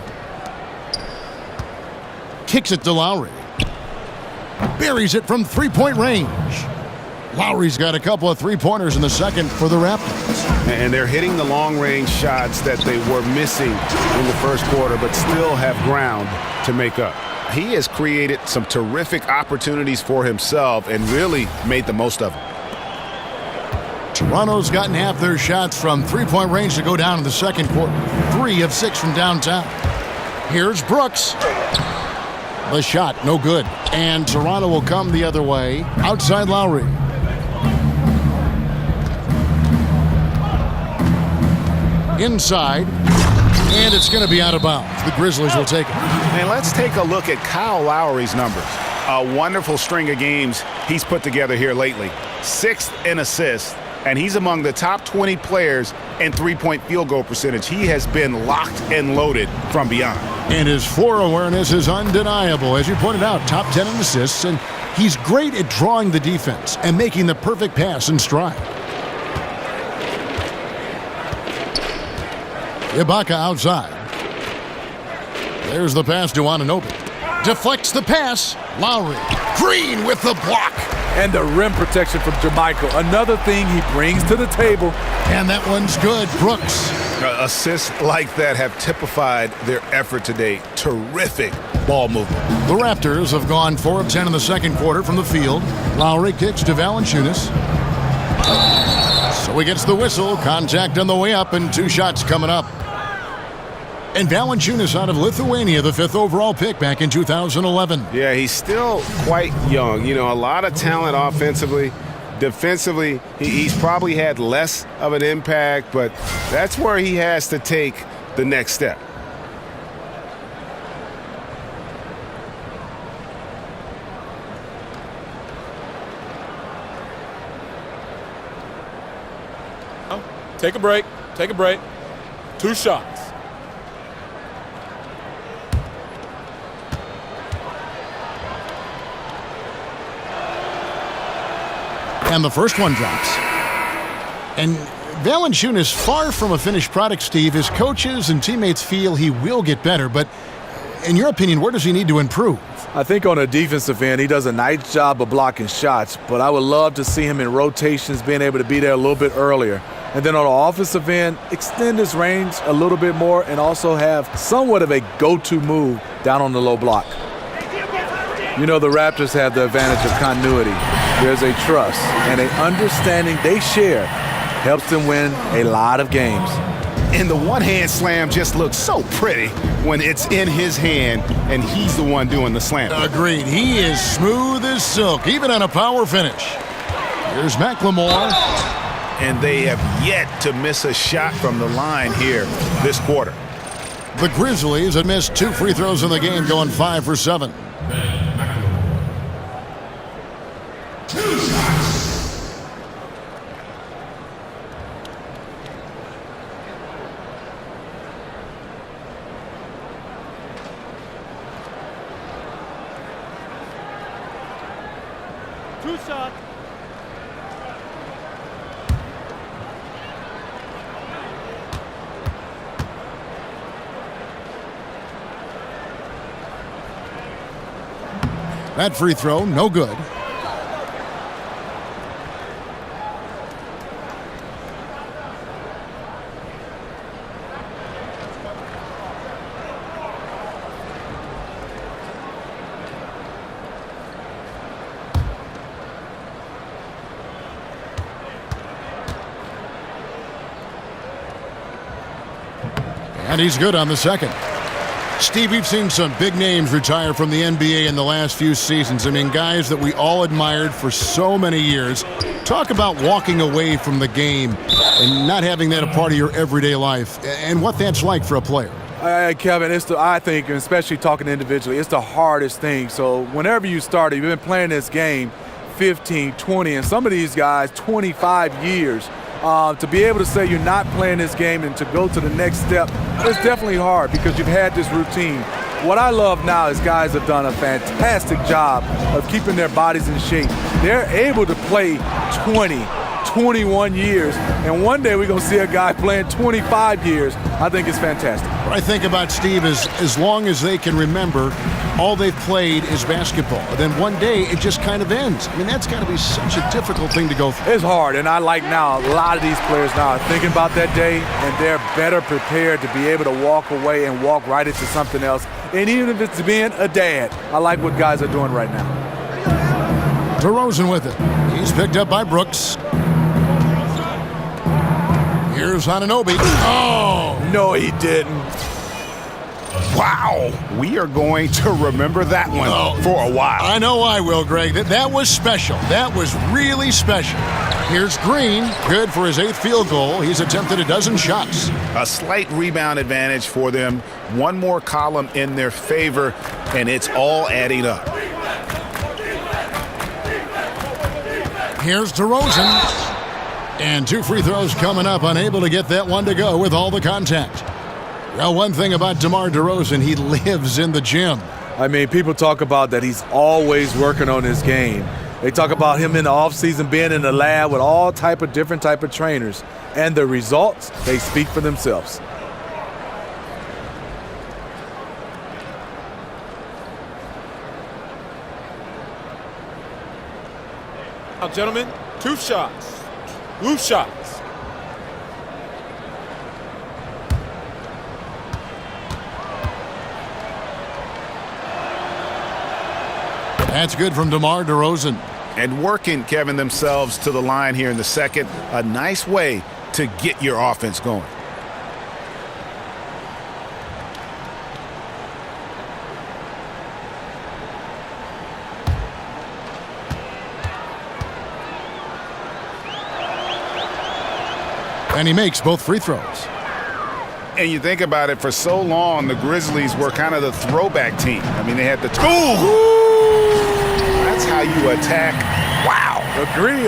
Kicks it to Lowry. Buries it from three-point range. Lowry's got a couple of three-pointers in the second for the Raptors. And they're hitting the long-range shots that they were missing in the first quarter, but still have ground to make up. He has created some terrific opportunities for himself and really made the most of them. Toronto's gotten half their shots from three-point range to go down in the second quarter. 3 of 6 from downtown. Here's Brooks. The shot, no good. And Toronto will come the other way. Outside Lowry. Inside. And it's going to be out of bounds. The Grizzlies will take it. And let's take a look at Kyle Lowry's numbers. A wonderful string of games he's put together here lately. 6th in assists. And he's among the top 20 players in three-point field goal percentage. He has been locked and loaded from beyond. And his floor awareness is undeniable. As you pointed out, top 10 in assists, and he's great at drawing the defense and making the perfect pass in stride. Ibaka outside. There's the pass to Anunoby. Deflects the pass. Lowry. Green with the block. And the rim protection from Jermichael. Another thing he brings to the table. And that one's good. Brooks. Assists like that have typified their effort today. Terrific ball movement. The Raptors have gone 4 of 10 in the second quarter from the field. Lowry kicks to Valanciunas. So he gets the whistle. Contact on the way up and 2 shots coming up. And Valanciunas out of Lithuania, the 5th overall pick back in 2011. Yeah, he's still quite young. You know, a lot of talent offensively. Defensively, he's probably had less of an impact, but that's where he has to take the next step. Take a break. Take a break. 2 shots. And the first one drops. And Valanciunas, far from a finished product, Steve. His coaches and teammates feel he will get better, but in your opinion, where does he need to improve? I think on a defensive end, he does a nice job of blocking shots, but I would love to see him in rotations, being able to be there a little bit earlier. And then on the offensive end, extend his range a little bit more and also have somewhat of a go-to move down on the low block. You know, the Raptors have the advantage of continuity. There's a trust and an understanding they share helps them win a lot of games. And the one-hand slam just looks so pretty when it's in his hand and he's the one doing the slam. Agreed. He is smooth as silk, even on a power finish. Here's McLemore. And they have yet to miss a shot from the line here this quarter. The Grizzlies have missed 2 free throws in the game, going 5 for 7. Two shots. That free throw, no good. And he's good on the second. Steve, we've seen some big names retire from the NBA in the last few seasons. I mean, guys that we all admired for so many years. Talk about walking away from the game and not having that a part of your everyday life and what that's like for a player. Kevin, I think, especially talking individually, it's the hardest thing. So whenever you started, you've been playing this game 15, 20, and some of these guys 25 years. To be able to say you're not playing this game and to go to the next step, it's definitely hard because you've had this routine. What I love now is guys have done a fantastic job of keeping their bodies in shape. They're able to play 20, 21 years, and one day we're going to see a guy playing 25 years. I think it's fantastic. What I think about, Steve, is as long as they can remember, all they've played is basketball. And then one day it just kind of ends. I mean, that's got to be such a difficult thing to go through. It's hard, and I like now a lot of these players now are thinking about that day, and they're better prepared to be able to walk away and walk right into something else. And even if it's being a dad, I like what guys are doing right now. DeRozan with it. He's picked up by Brooks. Here's Anunoby. Oh! No, he didn't. Wow, we are going to remember that one for a while. I know I will, Greg. That was special. That was really special. Here's Green, good for his 8th field goal. He's attempted a dozen shots. A slight rebound advantage for them. One more column in their favor, and it's all adding up. Here's DeRozan. And 2 free throws coming up, unable to get that one to go with all the contact. Well, one thing about DeMar DeRozan, he lives in the gym. I mean, people talk about that he's always working on his game. They talk about him in the offseason being in the lab with all different type of trainers. And the results, they speak for themselves. Now, gentlemen, 2 shots. Loose shots. That's good from DeMar DeRozan. And working, Kevin, themselves to the line here in the second. A nice way to get your offense going. And he makes both free throws. And you think about it, for so long, the Grizzlies were kind of the throwback team. I mean, they had the That's how you attack. Wow. Agree.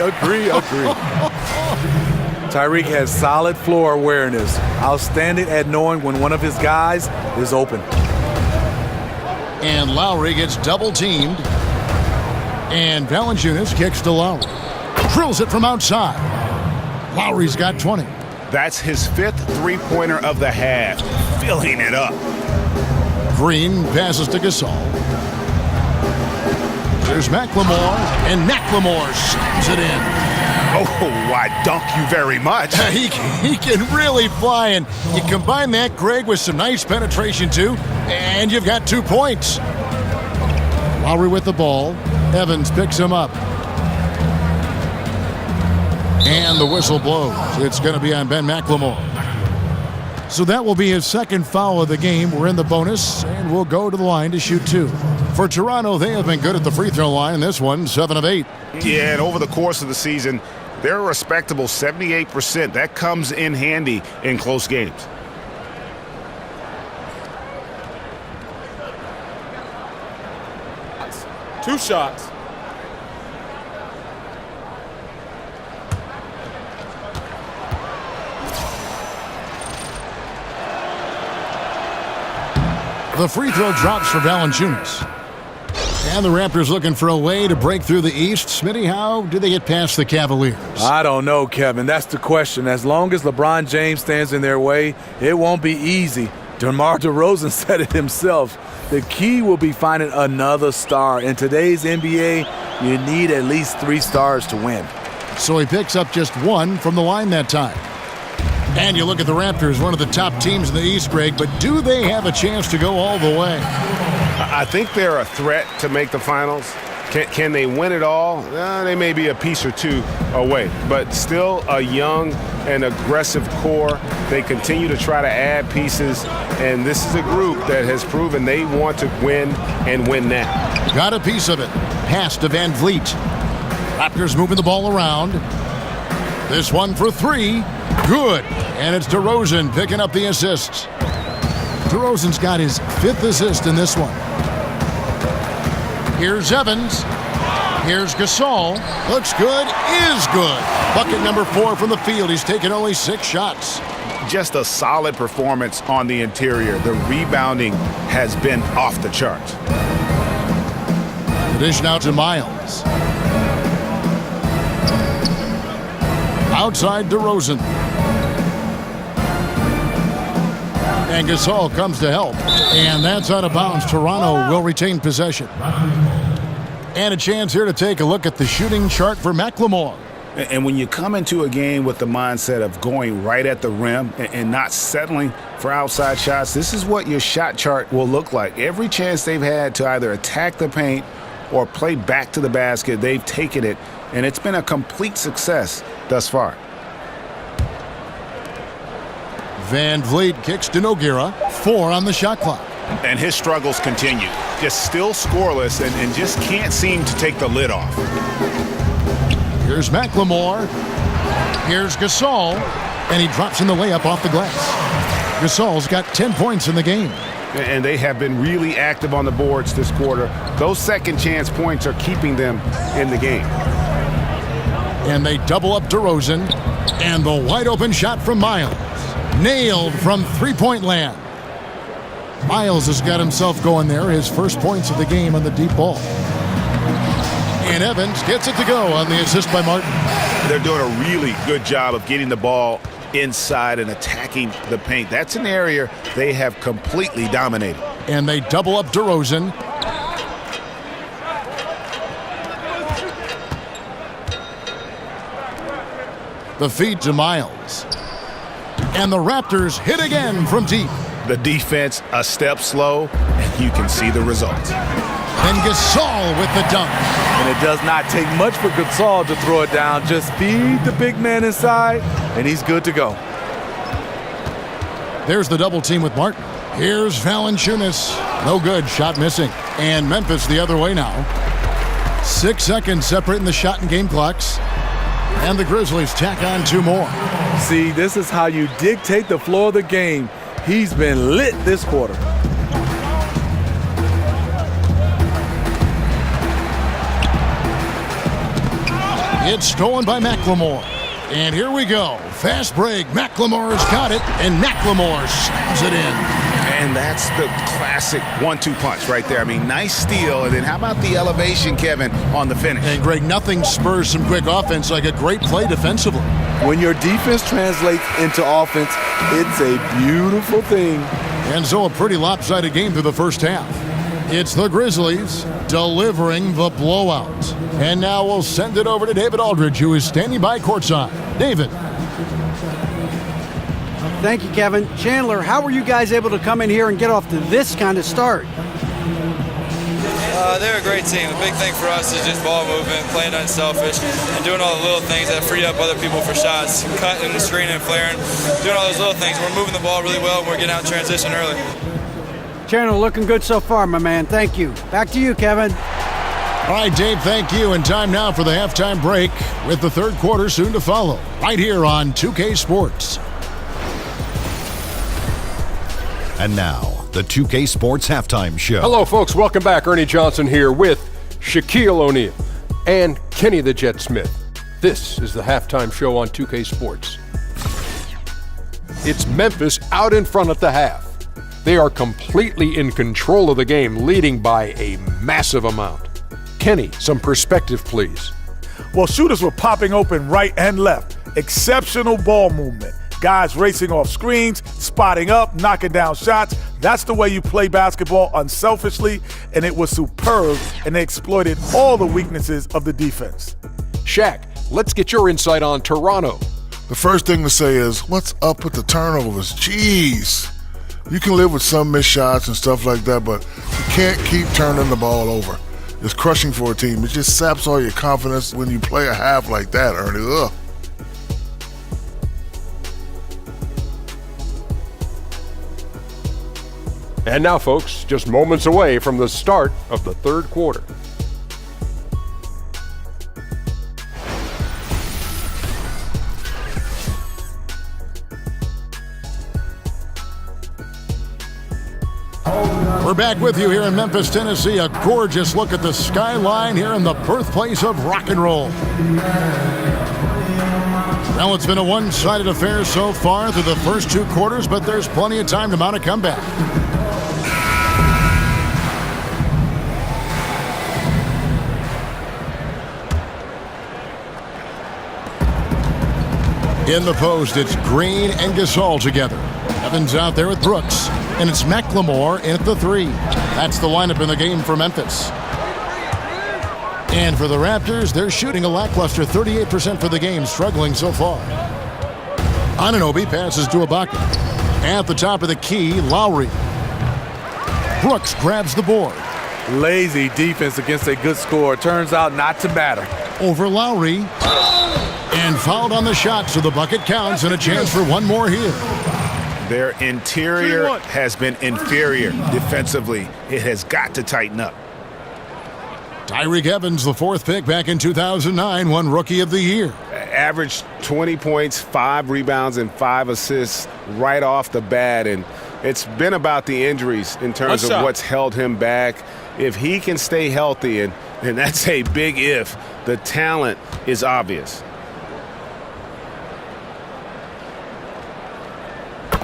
Tyreek has solid floor awareness. Outstanding at knowing when one of his guys is open. And Lowry gets double teamed. And Valanciunas kicks to Lowry. Drills it from outside. Lowry's got 20. That's his 5th three-pointer of the half. Filling it up. Green passes to Gasol. There's McLemore, and McLemore slams it in. Oh, I dunk you very much. He can really fly, and you combine that, Greg, with some nice penetration, too, and you've got 2 points. Lowry with the ball. Evans picks him up. And the whistle blows. It's going to be on Ben McLemore. So that will be his 2nd foul of the game. We're in the bonus, and we'll go to the line to shoot 2. For Toronto, they have been good at the free throw line. This one, 7 of 8. Yeah, and over the course of the season, they're a respectable 78%. That comes in handy in close games. Two shots. The free throw drops for Valanciunas. And the Raptors looking for a way to break through the East. Smitty, how do they get past the Cavaliers? I don't know, Kevin. That's the question. As long as LeBron James stands in their way, it won't be easy. DeMar DeRozan said it himself. The key will be finding another star. In today's NBA, you need at least 3 stars to win. So he picks up just 1 from the line that time. And you look at the Raptors, one of the top teams in the East, Greg, but do they have a chance to go all the way? I think they're a threat to make the finals. Can they win it all? They may be a piece or 2 away, but still a young and aggressive core. They continue to try to add pieces, and this is a group that has proven they want to win and win now. Got a piece of it. Pass to Van Vliet. Raptors moving the ball around. This one for 3. Good. And it's DeRozan picking up the assists. DeRozan's got his 5th assist in this one. Here's Evans. Here's Gasol. Looks good. Is good. Bucket number 4 from the field. He's taken only 6 shots. Just a solid performance on the interior. The rebounding has been off the charts. Dish now to Miles. Outside DeRozan. And Gasol comes to help. And that's out of bounds. Toronto will retain possession. And a chance here to take a look at the shooting chart for McLemore. And when you come into a game with the mindset of going right at the rim and not settling for outside shots, this is what your shot chart will look like. Every chance they've had to either attack the paint or play back to the basket, they've taken it. And it's been a complete success thus far. Van Vliet kicks to Nogueira. 4 on the shot clock. And his struggles continue. Just still scoreless and just can't seem to take the lid off. Here's McLemore. Here's Gasol. And he drops in the layup off the glass. Gasol's got 10 points in the game. And they have been really active on the boards this quarter. Those second chance points are keeping them in the game. And they double up DeRozan. And the wide open shot from Miles. Nailed from three-point land. Miles has got himself going there. His first points of the game on the deep ball. And Evans gets it to go on the assist by Martin. They're doing a really good job of getting the ball inside and attacking the paint. That's an area they have completely dominated. And they double up DeRozan. The feed to Miles. And the Raptors hit again from deep. The defense a step slow, and you can see the results. And Gasol with the dunk. And it does not take much for Gasol to throw it down. Just feed the big man inside, and he's good to go. There's the double team with Martin. Here's Valanciunas. No good. Shot missing. And Memphis the other way now. 6 seconds separating the shot and game clocks. And the Grizzlies tack on 2 more. See, this is how you dictate the flow of the game. He's been lit this quarter. It's stolen by McLemore. And here we go. Fast break. McLemore's got it, and McLemore slams it in. And that's the classic 1-2 punch right there. I mean, nice steal. And then how about the elevation, Kevin, on the finish? And Greg, nothing spurs some quick offense like a great play defensively. When your defense translates into offense, it's a beautiful thing. And so a pretty lopsided game through the first half. It's the Grizzlies delivering the blowout. And now we'll send it over to David Aldridge, who is standing by courtside. David. Thank you, Kevin. Chandler, how were you guys able to come in here and get off to this kind of start? They're a great team. The big thing for us is just ball movement, playing unselfish, and doing all the little things that free up other people for shots, cutting, screening, flaring, doing all those little things. We're moving the ball really well, and we're getting out in transition early. Chandler, looking good so far, my man. Thank you. Back to you, Kevin. All right, Dave, thank you. And time now for the halftime break with the third quarter soon to follow, right here on 2K Sports. And now, the 2K Sports Halftime Show. Hello, folks. Welcome back. Ernie Johnson here with Shaquille O'Neal and Kenny the Jet Smith. This is the halftime show on 2K Sports. It's Memphis out in front at the half. They are completely in control of the game, leading by a massive amount. Kenny, some perspective, please. Well, shooters were popping open right and left. Exceptional ball movement. Guys racing off screens, spotting up, knocking down shots. That's the way you play basketball unselfishly, and it was superb, and they exploited all the weaknesses of the defense. Shaq, let's get your insight on Toronto. The first thing to say is, what's up with the turnovers? Jeez. You can live with some missed shots and stuff like that, but you can't keep turning the ball over. It's crushing for a team. It just saps all your confidence when you play a half like that, Ernie. Ugh. And now, folks, just moments away from the start of the third quarter. We're back with you here in Memphis, Tennessee. A gorgeous look at the skyline here in the birthplace of rock and roll. Well, it's been a one-sided affair so far through the first two quarters, but there's plenty of time to mount a comeback. In the post, it's Green and Gasol together. Evans out there with Brooks, and it's McLemore in at the three. That's the lineup in the game for Memphis. And for the Raptors, they're shooting a lackluster 38% for the game, struggling so far. Anunoby passes to Ibaka. At the top of the key, Lowry. Brooks grabs the board. Lazy defense against a good score. Turns out not to matter. Over Lowry. And fouled on the shot, so the bucket counts and a chance for one more here. Their interior has been inferior defensively. It has got to tighten up. Tyreke Evans, the fourth pick back in 2009, won Rookie of the Year. Averaged 20 points, 5 rebounds, and 5 assists right off the bat. And it's been about the injuries in terms of what's held him back. If he can stay healthy, and that's a big if, the talent is obvious.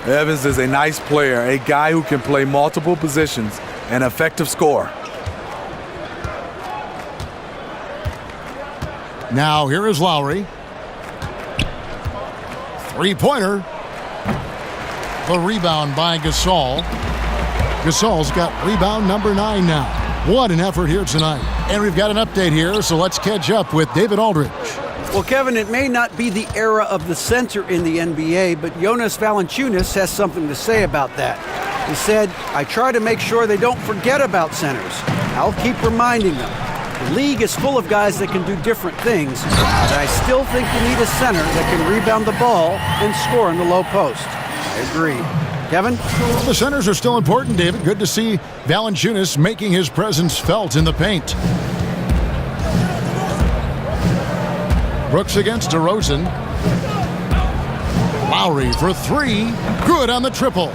Evans is a nice player, a guy who can play multiple positions, an effective scorer. Now here is Lowry. Three-pointer. The rebound by Gasol. Gasol's got rebound number 9 now. What an effort here tonight. And we've got an update here, so let's catch up with David Aldridge. Well, Kevin, it may not be the era of the center in the NBA, but Jonas Valanciunas has something to say about that. He said, I try to make sure they don't forget about centers. I'll keep reminding them. The league is full of guys that can do different things, but I still think you need a center that can rebound the ball and score in the low post. I agree. Kevin? The centers are still important, David. Good to see Valanciunas making his presence felt in the paint. Brooks against DeRozan. Lowry for 3. Good on the triple.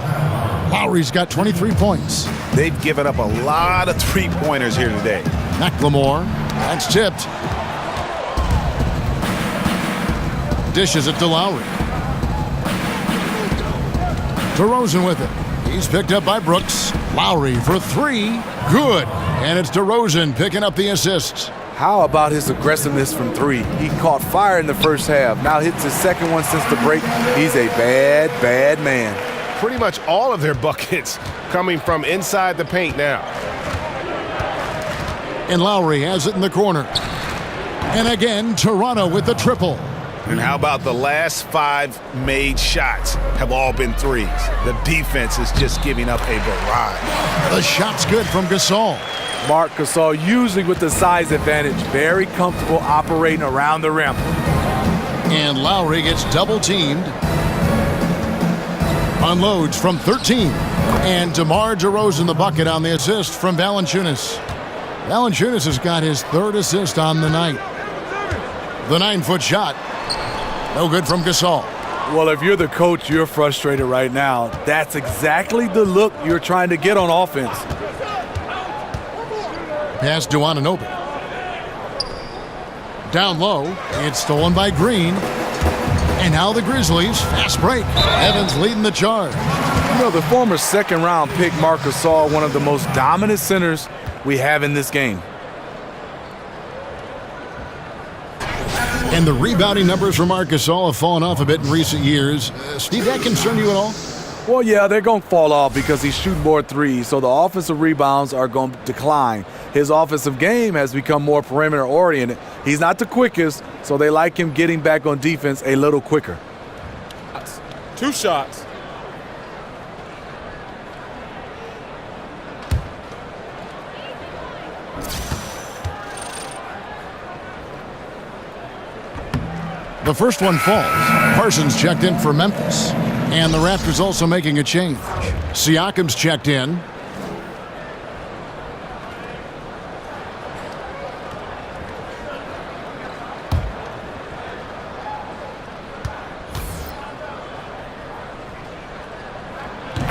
Lowry's got 23 points. They've given up a lot of three-pointers here today. McLemore. That's tipped. Dishes it to Lowry. DeRozan with it. He's picked up by Brooks. Lowry for 3. Good. And it's DeRozan picking up the assist. How about his aggressiveness from three? He caught fire in the first half. Now hits his second one since the break. He's a bad, bad man. Pretty much all of their buckets coming from inside the paint now. And Lowry has it in the corner. And again, Toronto with the triple. And how about the last 5 made shots have all been threes? The defense is just giving up a barrage. The shot's good from Gasol. Marc Gasol usually with the size advantage. Very comfortable operating around the rim. And Lowry gets double teamed. Unloads from 13. And DeMar DeRozan the bucket on the assist from Valanciunas. Valanciunas has got his 3rd assist on the night. The 9-foot shot. No good from Gasol. Well, if you're the coach, you're frustrated right now. That's exactly the look you're trying to get on offense. Pass to Anunoby. Down low. It's stolen by Green. And now the Grizzlies. Fast break. Evans leading the charge. You know, the former second-round pick Marc Gasol, one of the most dominant centers we have in this game. And the rebounding numbers for Marc Gasol have fallen off a bit in recent years. Steve, that concern you at all? Well, yeah, they're going to fall off because he's shooting more threes, so the offensive rebounds are going to decline. His offensive game has become more perimeter-oriented. He's not the quickest, so they like him getting back on defense a little quicker. 2 shots. The first one falls. Parsons checked in for Memphis. And the Raptors also making a change. Siakam's checked in.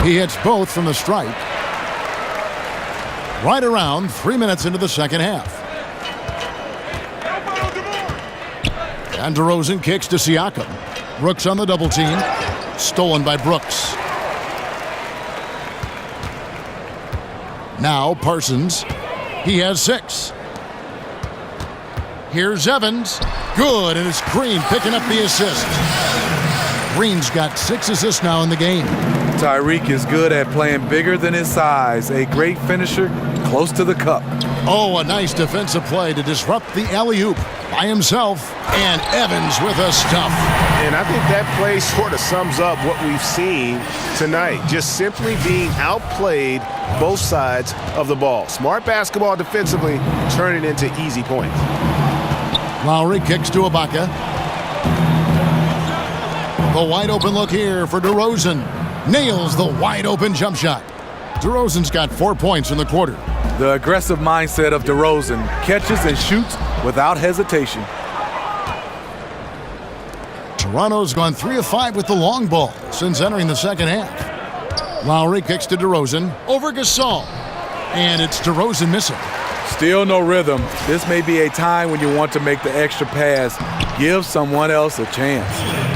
He hits both from the stripe. Right around 3 minutes into the second half. And DeRozan kicks to Siakam. Brooks on the double team. Stolen by Brooks. Now Parsons. He has 6. Here's Evans. Good, and it's Green picking up the assist. Green's got 6 assists now in the game. Tyreek is good at playing bigger than his size. A great finisher, close to the cup. Oh, a nice defensive play to disrupt the alley-oop by himself. And Evans with a stuff. And I think that play sort of sums up what we've seen tonight. Just simply being outplayed both sides of the ball. Smart basketball defensively, turning into easy points. Lowry kicks to Ibaka. The wide open look here for DeRozan. Nails the wide open jump shot. DeRozan's got 4 points in the quarter. The aggressive mindset of DeRozan catches and shoots without hesitation. Toronto's gone 3 of 5 with the long ball since entering the second half. Lowry kicks to DeRozan over Gasol. And it's DeRozan missing. Still no rhythm. This may be a time when you want to make the extra pass. Give someone else a chance.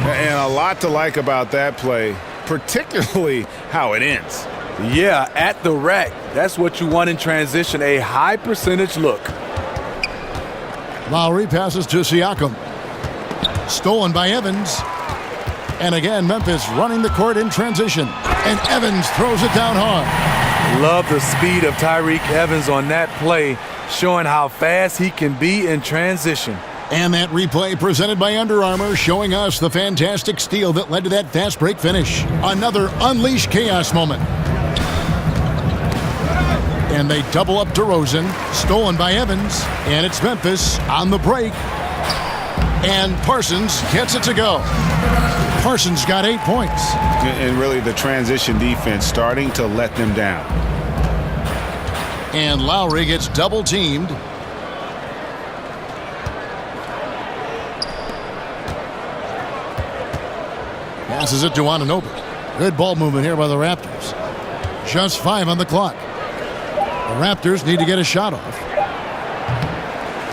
And a lot to like about that play, particularly how it ends. Yeah, at the rack. That's what you want in transition, a high percentage look. Lowry passes to Siakam. Stolen by Evans. And again, Memphis running the court in transition. And Evans throws it down hard. Love the speed of Tyreke Evans on that play, showing how fast he can be in transition. And that replay presented by Under Armour, showing us the fantastic steal that led to that fast break finish. Another unleashed chaos moment. And they double up DeRozan, stolen by Evans, and it's Memphis on the break. And Parsons gets it to go. Parsons got 8 points. And really the transition defense starting to let them down. And Lowry gets double teamed. Passes it to Anunoby. Good ball movement here by the Raptors. Just 5 on the clock. The Raptors need to get a shot off.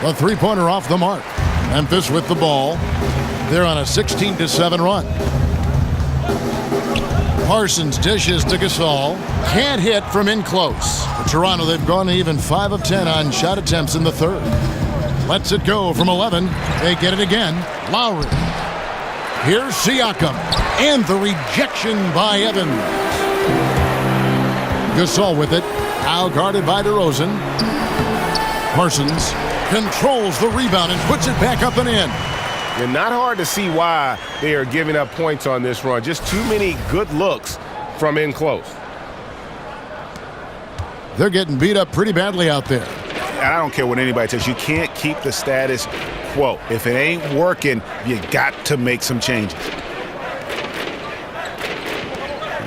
The three-pointer off the mark. Memphis with the ball. They're on a 16-7 run. Parsons dishes to Gasol. Can't hit from in close. For Toronto, they've gone even 5 of 10 on shot attempts in the third. Lets it go from 11. They get it again. Lowry. Here's Siakam. And the rejection by Evans. Gasol with it. Now guarded by DeRozan. Parsons controls the rebound and puts it back up and in. And not hard to see why they are giving up points on this run. Just too many good looks from in close. They're getting beat up pretty badly out there. And I don't care what anybody says. You can't keep the status quo. If it ain't working, you got to make some changes.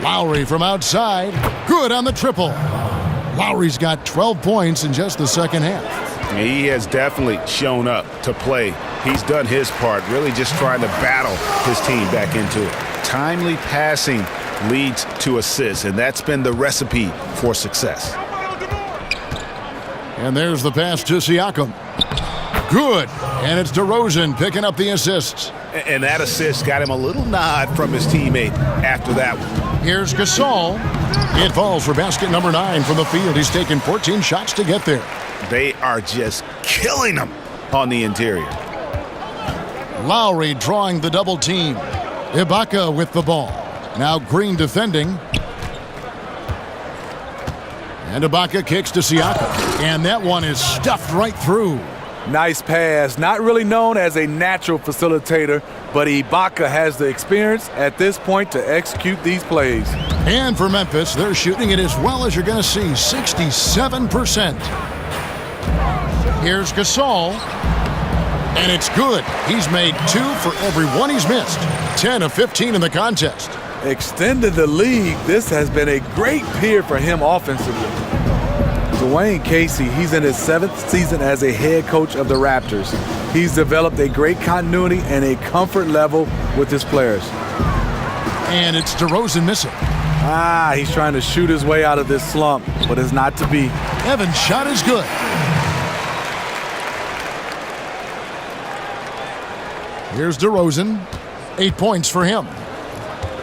Lowry from outside. Good on the triple. Lowry's got 12 points in just the second half. He has definitely shown up to play. He's done his part, really just trying to battle his team back into it. Timely passing leads to assists, and that's been the recipe for success. And there's the pass to Siakam. Good. And it's DeRozan picking up the assists. And that assist got him a little nod from his teammate after that one. Here's Gasol. It falls for basket number 9 from the field. He's taken 14 shots to get there. They are just killing him on the interior. Lowry drawing the double team. Ibaka with the ball. Now Green defending. And Ibaka kicks to Siakam. And that one is stuffed right through. Nice pass. Not really known as a natural facilitator, but Ibaka has the experience at this point to execute these plays. And for Memphis, they're shooting it as well as you're going to see, 67%. Here's Gasol. And it's good. He's made 2 for every one he's missed. 10 of 15 in the contest. Extended the league. This has been a great period for him offensively. Dwayne Casey, he's in his 7th season as a head coach of the Raptors. He's developed a great continuity and a comfort level with his players. And it's DeRozan missing. He's trying to shoot his way out of this slump, but it's not to be. Evans' shot is good. Here's DeRozan. 8 points for him.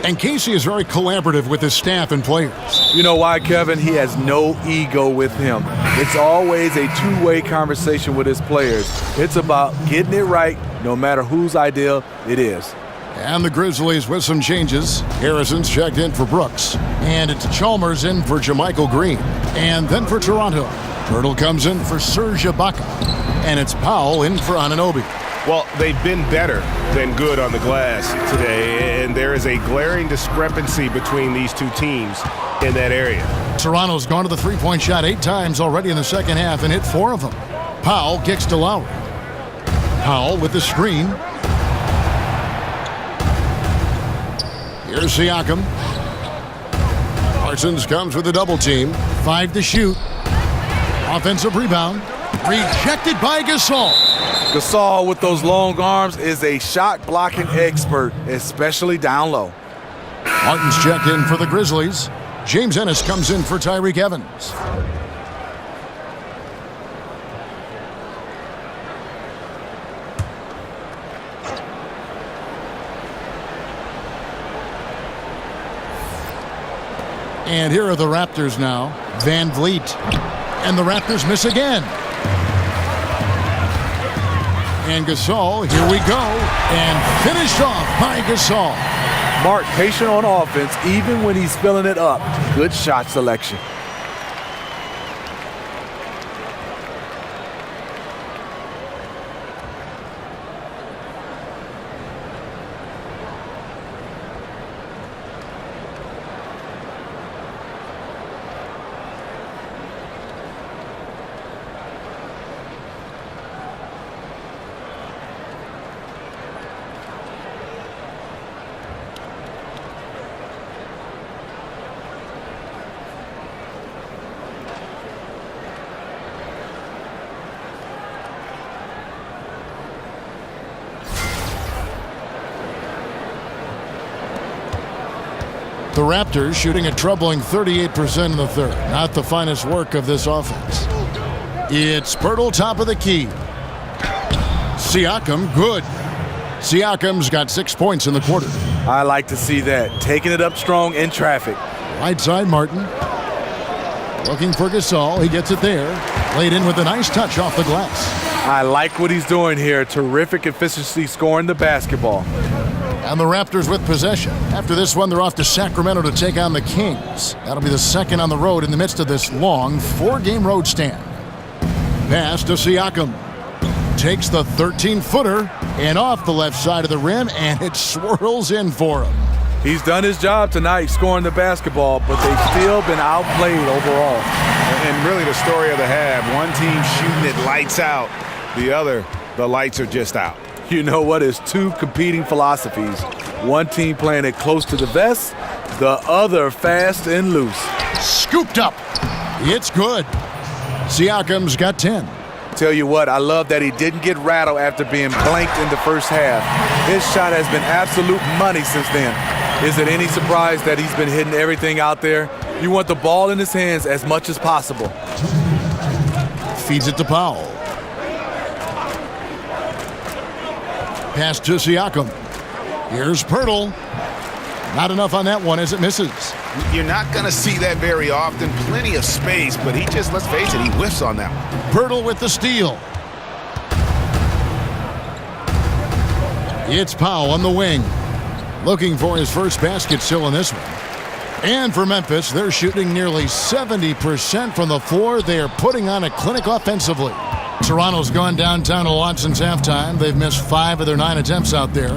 And Casey is very collaborative with his staff and players. You know why, Kevin? He has no ego with him. It's always a two-way conversation with his players. It's about getting it right, no matter whose idea it is. And the Grizzlies with some changes. Harrison's checked in for Brooks. And it's Chalmers in for JaMychal Green. And then for Toronto, Pirtle comes in for Serge Ibaka. And it's Powell in for Anunoby. Well, they've been better than good on the glass today, and there is a glaring discrepancy between these two teams in that area. Toronto's gone to the three-point shot 8 times already in the second half and hit 4 of them. Powell kicks to Lowry. Powell with the screen. Here's Siakam. Parsons comes with a double team. 5 to shoot. Offensive rebound. Rejected by Gasol. Gasol with those long arms is a shot blocking expert, especially down low. Martin's checked in for the Grizzlies. James Ennis comes in for Tyreke Evans. And here are the Raptors now. Van Vliet. And the Raptors miss again. And Gasol, here we go. And finished off by Gasol. Mark, patient on offense, even when he's filling it up. Good shot selection. The Raptors shooting a troubling 38% in the third. Not the finest work of this offense. It's Pirtle top of the key. Siakam, good. Siakam's got 6 points in the quarter. I like to see that. Taking it up strong in traffic. Right side, Martin. Looking for Gasol. He gets it there. Laid in with a nice touch off the glass. I like what he's doing here. Terrific efficiency scoring the basketball. And the Raptors with possession. After this one, they're off to Sacramento to take on the Kings. That'll be the second on the road in the midst of this long 4-game road stand. Pass to Siakam. Takes the 13-footer and off the left side of the rim, and it swirls in for him. He's done his job tonight scoring the basketball, but they've still been outplayed overall. And really the story of the half, one team shooting it lights out, the other, the lights are just out. You know what? It's two competing philosophies. One team playing it close to the vest, the other fast and loose. Scooped up. It's good. Siakam's got 10. Tell you what, I love that he didn't get rattled after being blanked in the first half. His shot has been absolute money since then. Is it any surprise that he's been hitting everything out there? You want the ball in his hands as much as possible. Feeds it to Powell. Pass to Siakam. Here's Pirtle. Not enough on that one as it misses. You're not going to see that very often. Plenty of space, but he just, let's face it, he whiffs on that one. Pirtle with the steal. It's Powell on the wing. Looking for his first basket still in this one. And for Memphis, they're shooting nearly 70% from the floor. They are putting on a clinic offensively. Toronto's gone downtown a lot since halftime. They've missed 5 of their 9 attempts out there.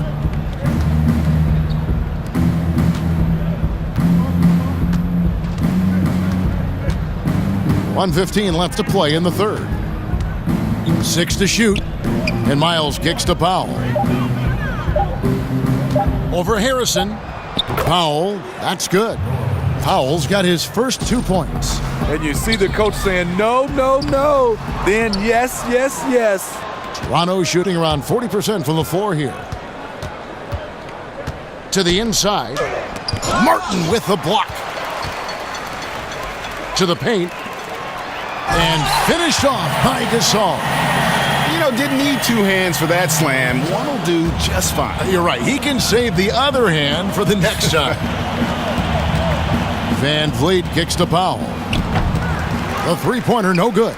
.115 left to play in the third. 6 to shoot. And Miles kicks to Powell. Over Harrison. Powell, that's good. Powell's got his first 2 points. And you see the coach saying, no, no, no. Then yes, yes, yes. Toronto shooting around 40% from the floor here. To the inside. Martin with the block. To the paint. And finished off by Gasol. You know, didn't need 2 hands for that slam. One will do just fine. You're right. He can save the other hand for the next time. Van Vliet kicks to Powell. The three-pointer, no good.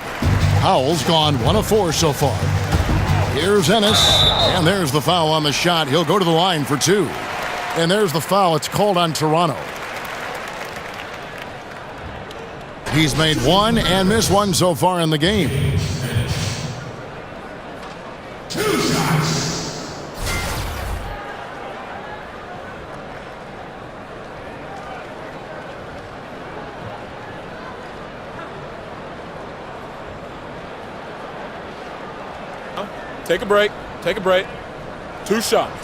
Powell's gone 1 of 4 so far. Here's Ennis, and there's the foul on the shot. He'll go to the line for 2. And there's the foul. It's called on Toronto. He's made 1 and missed 1 so far in the game. 2 shots. Take a break. Take a break. 2 shots.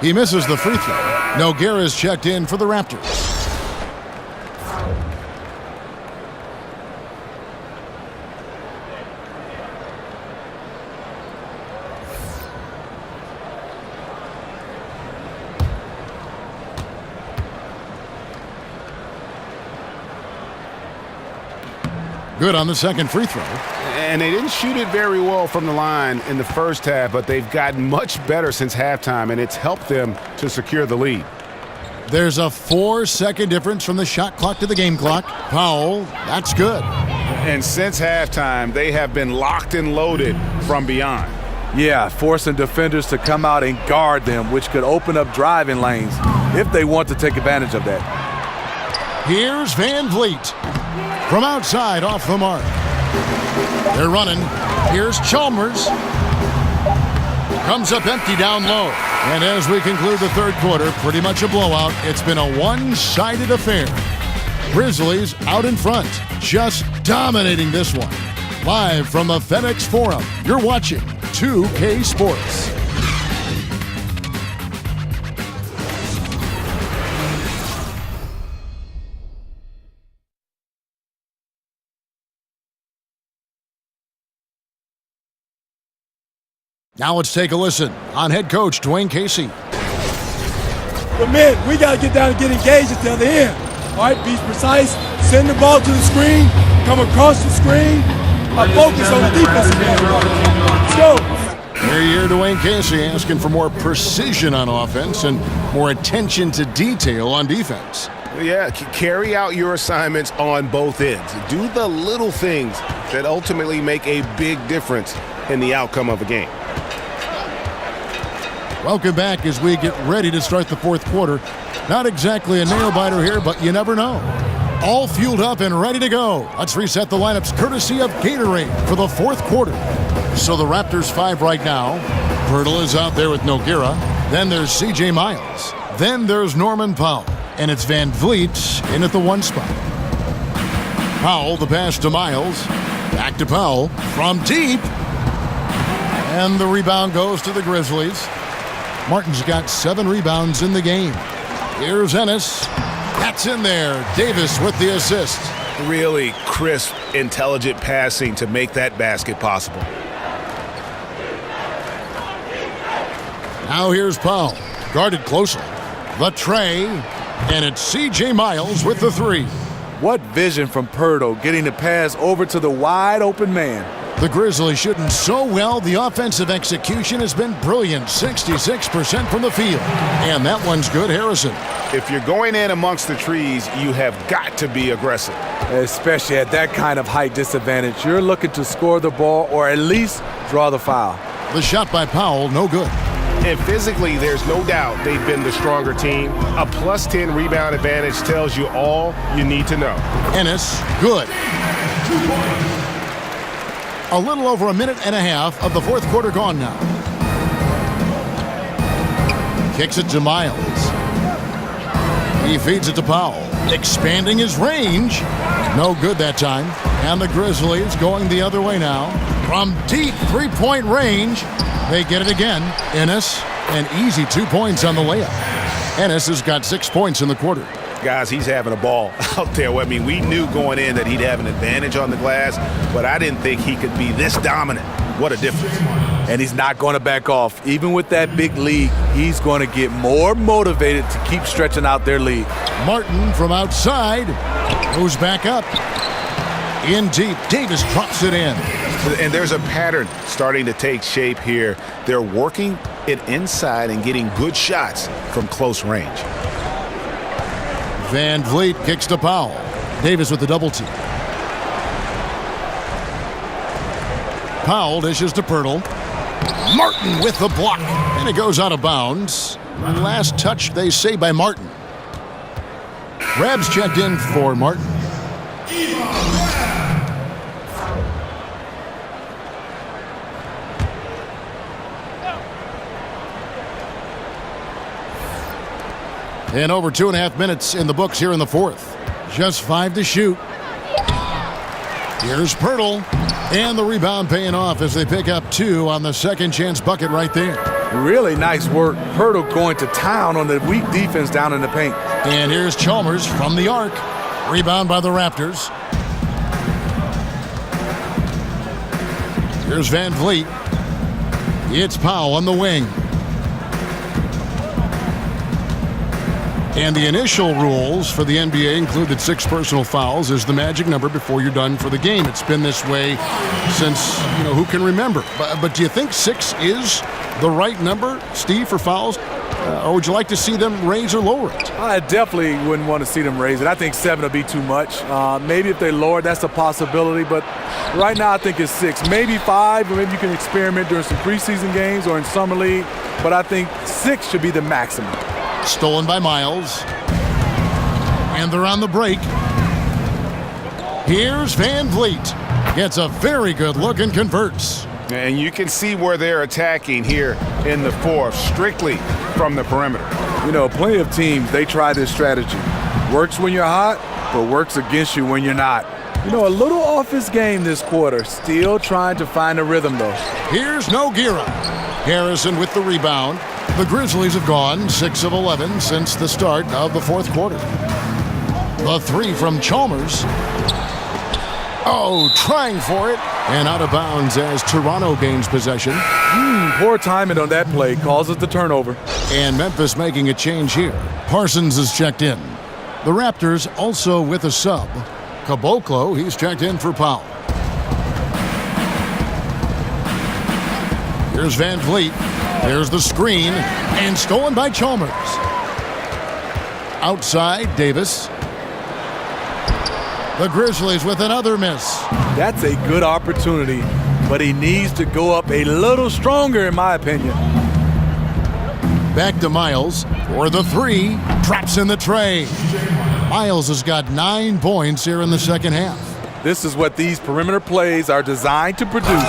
He misses the free throw. Nogueira's checked in for the Raptors. Good on the second free throw. And they didn't shoot it very well from the line in the first half, but they've gotten much better since halftime, and it's helped them to secure the lead. There's a 4-second difference from the shot clock to the game clock. Powell, that's good. And since halftime, they have been locked and loaded from beyond. Yeah, forcing defenders to come out and guard them, which could open up driving lanes if they want to take advantage of that. Here's Van Vliet. From outside, off the mark. They're running. Here's Chalmers. Comes up empty down low. And as we conclude the third quarter, pretty much a blowout. It's been a one-sided affair. Grizzlies out in front, just dominating this one. Live from the FedExForum, you're watching 2K Sports. Now let's take a listen on head coach Dwayne Casey. But man, we got to get down and get engaged at the other end. All right, be precise, send the ball to the screen, come across the screen, focus on the defensive end. Let's go. Here you hear Dwayne Casey asking for more precision on offense and more attention to detail on defense. Yeah, carry out your assignments on both ends. Do the little things that ultimately make a big difference in the outcome of a game. Welcome back as we get ready to start the fourth quarter. Not exactly a nail-biter here, but you never know. All fueled up and ready to go. Let's reset the lineups courtesy of Gatorade for the fourth quarter. So the Raptors 5 right now. Pirtle is out there with Nogueira. Then there's C.J. Miles. Then there's Norman Powell. And it's Van Vliet in at the 1 spot. Powell, the pass to Miles. Back to Powell from deep. And the rebound goes to the Grizzlies. Martin's got 7 rebounds in the game. Here's Ennis. That's in there. Davis with the assist. Really crisp, intelligent passing to make that basket possible. Now here's Powell. Guarded closely. The tray. And it's C.J. Miles with the 3. What vision from Pirtle, getting the pass over to the wide open man. The Grizzlies shooting so well, the offensive execution has been brilliant. 66% from the field. And that one's good, Harrison. If you're going in amongst the trees, you have got to be aggressive. Especially at that kind of height disadvantage. You're looking to score the ball or at least draw the foul. The shot by Powell, no good. And physically, there's no doubt they've been the stronger team. A plus 10 rebound advantage tells you all you need to know. Ennis, good. A little over a minute and a half of the fourth quarter gone now. Kicks it to Miles. He feeds it to Powell. Expanding his range. No good that time. And the Grizzlies going the other way now. From deep three-point range. They get it again. Ennis, an easy 2 points on the layup. Ennis has got 6 points in the quarter. Guys, he's having a ball out there. I mean, we knew going in that he'd have an advantage on the glass, but I didn't think he could be this dominant. What a difference. And he's not going to back off. Even with that big lead, he's going to get more motivated to keep stretching out their lead. Martin from outside moves back up. In deep, Davis drops it in. And there's a pattern starting to take shape here. They're working it inside and getting good shots from close range. Van Vliet kicks to Powell. Davis with the double team. Powell dishes to Pirtle. Martin with the block. And it goes out of bounds. Last touch, they say, by Martin. Rabs checked in for Martin. And over 2.5 minutes in the books here in the fourth. Just 5 to shoot. Here's Pirtle. And the rebound paying off as they pick up 2 on the second chance bucket right there. Really nice work. Pirtle going to town on the weak defense down in the paint. And here's Chalmers from the arc. Rebound by the Raptors. Here's Van Vliet. It's Powell on the wing. And the initial rules for the NBA included 6 personal fouls as the magic number before you're done for the game. It's been this way since, who can remember? But do you think 6 is the right number, Steve, for fouls? Or would you like to see them raise or lower it? I definitely wouldn't want to see them raise it. I think 7 would be too much. Maybe if they lower it, that's a possibility. But right now I think it's 6. Maybe 5, or maybe you can experiment during some preseason games or in summer league. But I think 6 should be the maximum. Stolen by Miles. And they're on the break. Here's Van Vliet. Gets a very good look and converts. And you can see where they're attacking here in the fourth, strictly from the perimeter. Plenty of teams, they try this strategy. Works when you're hot, but works against you when you're not. A little off his game this quarter. Still trying to find a rhythm, though. Here's Nogueira. Harrison with the rebound. The Grizzlies have gone 6 of 11 since the start of the fourth quarter. The 3 from Chalmers. Oh, trying for it. And out of bounds as Toronto gains possession. Poor timing on that play causes the turnover. And Memphis making a change here. Parsons is checked in. The Raptors also with a sub. Caboclo, he's checked in for Powell. Here's Van Vliet. There's the screen, and stolen by Chalmers. Outside, Davis. The Grizzlies with another miss. That's a good opportunity, but he needs to go up a little stronger, in my opinion. Back to Miles for the three. Drops in the tray. Miles has got 9 points here in the second half. This is what these perimeter plays are designed to produce.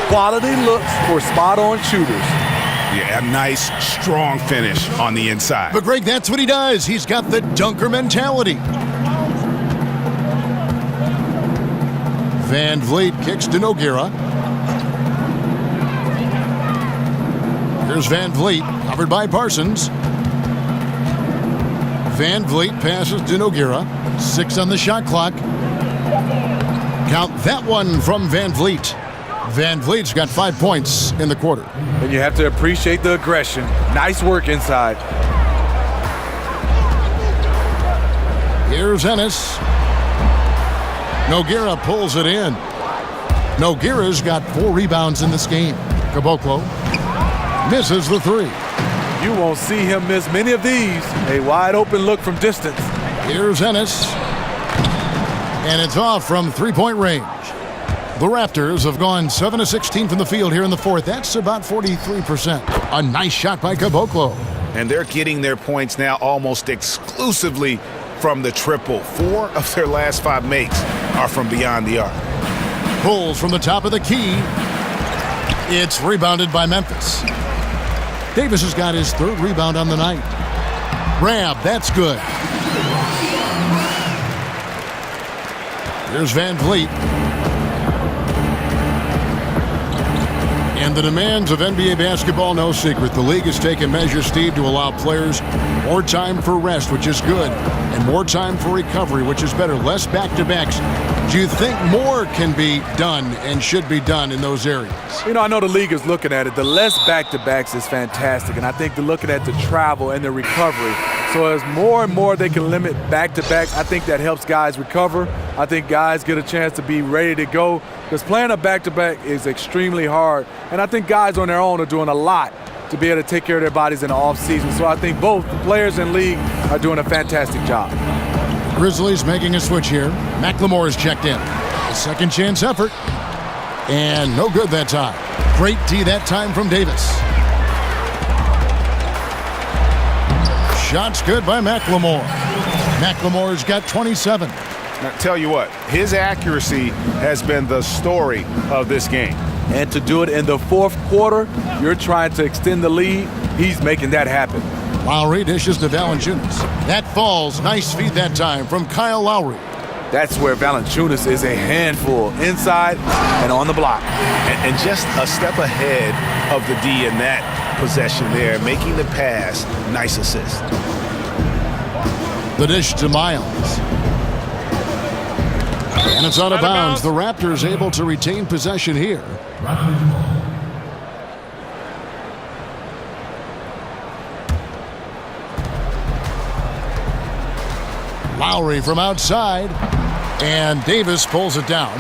Quality looks for spot-on shooters. Yeah, a nice, strong finish on the inside. But Greg, that's what he does. He's got the dunker mentality. Van Vliet kicks to Nogueira. Here's Van Vliet, covered by Parsons. Van Vliet passes to Nogueira. 6 on the shot clock. Count that one from Van Vliet. Van Vliet's got 5 points in the quarter. And you have to appreciate the aggression. Nice work inside. Here's Ennis. Nogueira pulls it in. Nogueira's got 4 rebounds in this game. Caboclo misses the 3. You won't see him miss many of these. A wide open look from distance. Here's Ennis. And it's off from 3-point range. The Raptors have gone 7 of 16 from the field here in the fourth. That's about 43%. A nice shot by Caboclo. And they're getting their points now almost exclusively from the triple. 4 of their last 5 makes are from beyond the arc. Pulls from the top of the key. It's rebounded by Memphis. Davis has got his 3rd rebound on the night. Grab, that's good. Here's Van Vliet. And the demands of NBA basketball, no secret. The league has taken measures, Steve, to allow players more time for rest, which is good, and more time for recovery, which is better. Less back-to-backs. Do you think more can be done and should be done in those areas? You know, I know the league is looking at it. The less back-to-backs is fantastic, and I think they're looking at the travel and the recovery. So as more and more they can limit back-to-backs, I think that helps guys recover. I think guys get a chance to be ready to go, because playing a back-to-back is extremely hard. And I think guys on their own are doing a lot to be able to take care of their bodies in the off-season. So I think both players and league are doing a fantastic job. Grizzlies making a switch here. McLemore is checked in. A second chance effort. And no good that time. Great D that time from Davis. Shots good by McLemore. McLemore's got 27. Now, tell you what, his accuracy has been the story of this game. And to do it in the fourth quarter, you're trying to extend the lead. He's making that happen. Lowry dishes to Valanciunas. That falls. Nice feed that time from Kyle Lowry. That's where Valanciunas is a handful, inside and on the block. And just a step ahead of the D in that possession there, making the pass. Nice assist. The dish to Miles. And it's out of bounds. The Raptors able to retain possession here. Lowry from outside, and Davis pulls it down.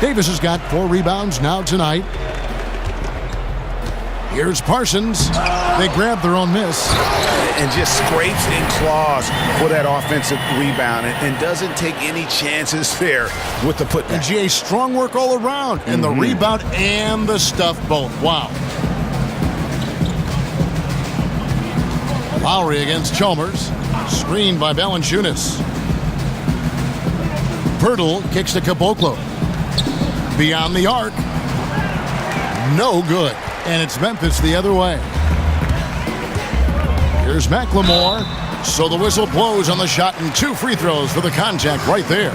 Davis has got 4 rebounds now tonight. Here's Parsons. They grab their own miss. And just scrapes and claws for that offensive rebound and doesn't take any chances there with the putback. And GA, strong work all around. And the rebound and the stuff both. Wow. Lowry against Chalmers. Screened by Valanciunas. Pirtle kicks to Caboclo. Beyond the arc. No good. And it's Memphis the other way. Here's McLemore. So the whistle blows on the shot and 2 free throws for the contact right there.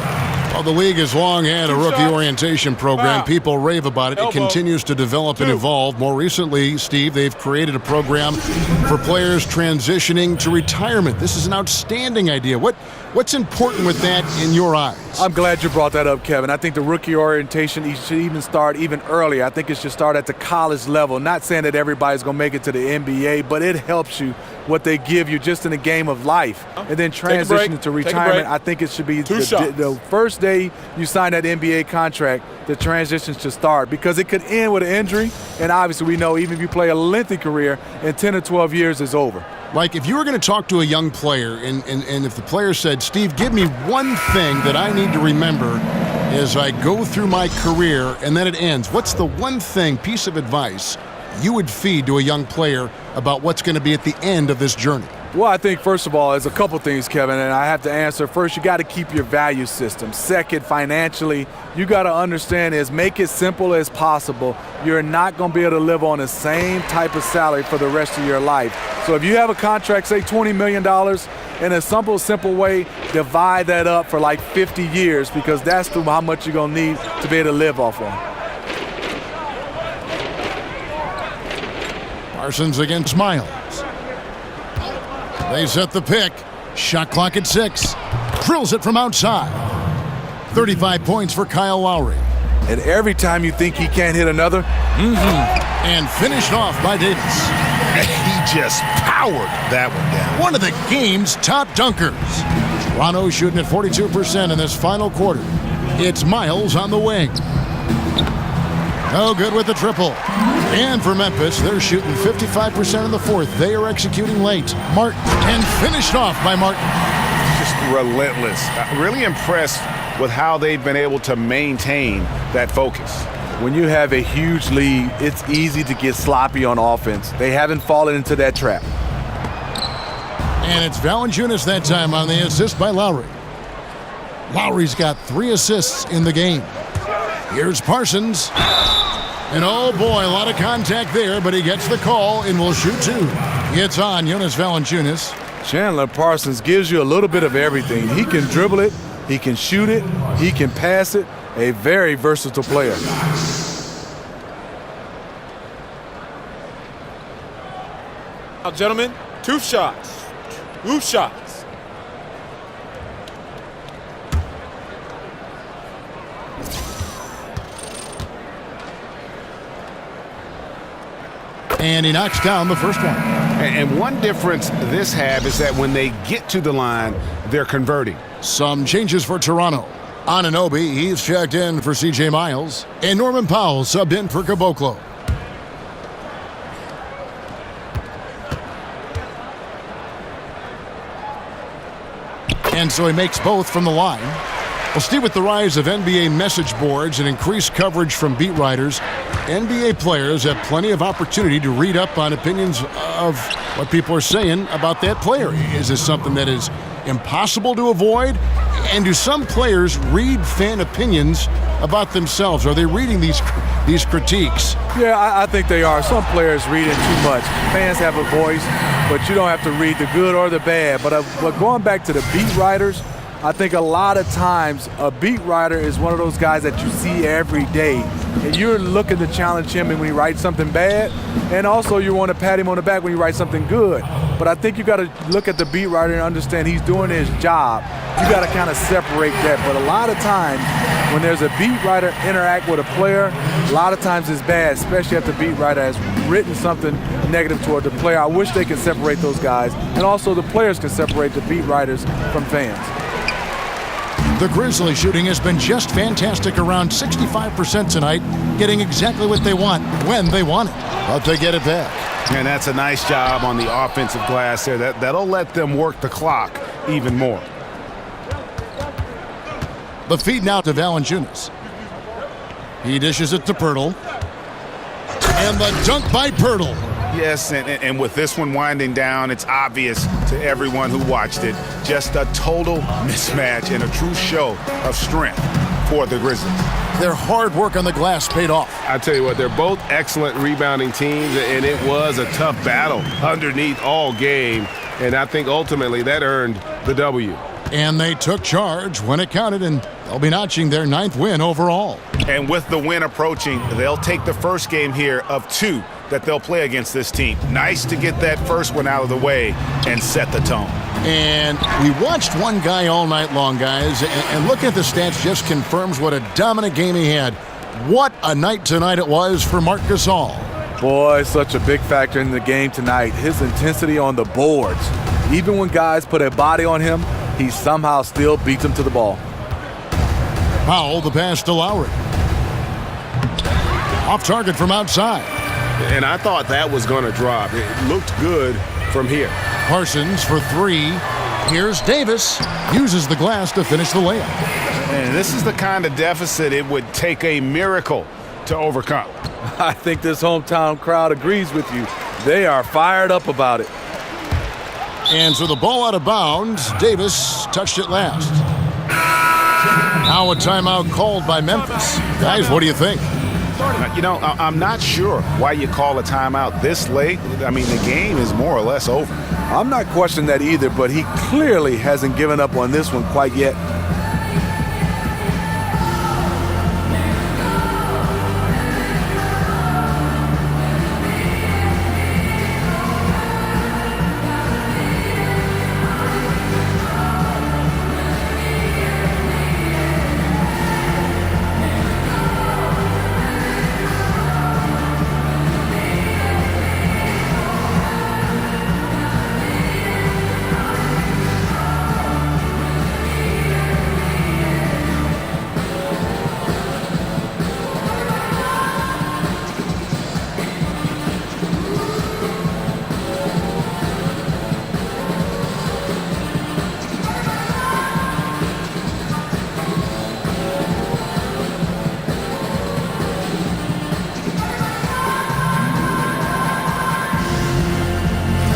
Well, the league has long had a rookie orientation program. People rave about it. It continues to develop and evolve. More recently, Steve, they've created a program for players transitioning to retirement. This is an outstanding idea. What's important with that in your eyes? I'm glad you brought that up, Kevin. I think the rookie orientation should even start even earlier. I think it should start at the college level. Not saying that everybody's going to make it to the NBA, but it helps you what they give you just in the game of life. And then transition to retirement, I think it should be the first day you sign that NBA contract, the transitions should start, because it could end with an injury. And obviously we know even if you play a lengthy career, in 10 or 12 years is over. Like if you were going to talk to a young player and if the player said, Steve, give me one thing that I need to remember as I go through my career and then it ends, what's the one piece of advice you would feed to a young player about what's going to be at the end of this journey? Well, I think, first of all, there's a couple things, Kevin, and I have to answer. First, you got to keep your value system. Second, financially, you got to understand is make it simple as possible. You're not going to be able to live on the same type of salary for the rest of your life. So if you have a contract, say $20 million, in a simple way, divide that up for like 50 years, because that's how much you're going to need to be able to live off on. Parsons against Miles. They set the pick. Shot clock at 6. Drills it from outside. 35 points for Kyle Lowry. And every time you think he can't hit another, and finished off by Davis. He just powered that one down. One of the game's top dunkers. Toronto shooting at 42% in this final quarter. It's Miles on the wing. No good with the triple. And for Memphis, they're shooting 55% in the fourth. They are executing late. Martin, and finished off by Martin. Just relentless. Really impressed with how they've been able to maintain that focus. When you have a huge lead, it's easy to get sloppy on offense. They haven't fallen into that trap. And it's Valanciunas that time on the assist by Lowry. Lowry's got 3 assists in the game. Here's Parsons. And oh boy, a lot of contact there, but he gets the call and will shoot 2. It's on Jonas Valanciunas. Chandler Parsons gives you a little bit of everything. He can dribble it, he can shoot it, he can pass it. A very versatile player. Now, gentlemen, 2 shots. 2 shots. And he knocks down the first one. And one difference this have is that when they get to the line, they're converting. Some changes for Toronto. Anunoby, he's checked in for C.J. Miles. And Norman Powell subbed in for Caboclo. And so he makes both from the line. Well, Steve, with the rise of NBA message boards and increased coverage from beat writers, NBA players have plenty of opportunity to read up on opinions of what people are saying about that player. Is this something that is impossible to avoid? And do some players read fan opinions about themselves? Are they reading these critiques? Yeah, I think they are. Some players read it too much. Fans have a voice, but you don't have to read the good or the bad. But going back to the beat writers, I think a lot of times a beat writer is one of those guys that you see every day. And you're looking to challenge him when he writes something bad. And also you want to pat him on the back when he writes something good. But I think you got to look at the beat writer and understand he's doing his job. You got to kind of separate that. But a lot of times when there's a beat writer interact with a player, a lot of times it's bad, especially if the beat writer has written something negative toward the player. I wish they could separate those guys. And also the players can separate the beat writers from fans. The Grizzlies shooting has been just fantastic, around 65% tonight, getting exactly what they want when they want it. But they get it back. And that's a nice job on the offensive glass there. That'll let them work the clock even more. The feed now to Valanciunas. He dishes it to Pirtle. And the dunk by Pirtle. Yes, and with this one winding down, it's obvious to everyone who watched it. Just a total mismatch and a true show of strength for the Grizzlies. Their hard work on the glass paid off. I tell you what, they're both excellent rebounding teams, and it was a tough battle underneath all game. And I think ultimately that earned the W. And they took charge when it counted, and they'll be notching their 9th win overall. And with the win approaching, they'll take the first game here of 2 that they'll play against this team. Nice to get that first one out of the way and set the tone. And we watched one guy all night long, guys, and looking at the stats just confirms what a dominant game he had. What a night tonight it was for Marc Gasol. Boy, such a big factor in the game tonight. His intensity on the boards. Even when guys put a body on him, he somehow still beats them to the ball. Powell, the pass to Lowry. Off target from outside. And I thought that was going to drop. It looked good from here. Parsons for three. Here's Davis. Uses the glass to finish the layup. And this is the kind of deficit it would take a miracle to overcome. I think this hometown crowd agrees with you. They are fired up about it. And so the ball out of bounds. Davis touched it last. Now a timeout called by Memphis. Guys, what do you think? You know, I'm not sure why you call a timeout this late. I mean, the game is more or less over. I'm not questioning that either, but he clearly hasn't given up on this one quite yet.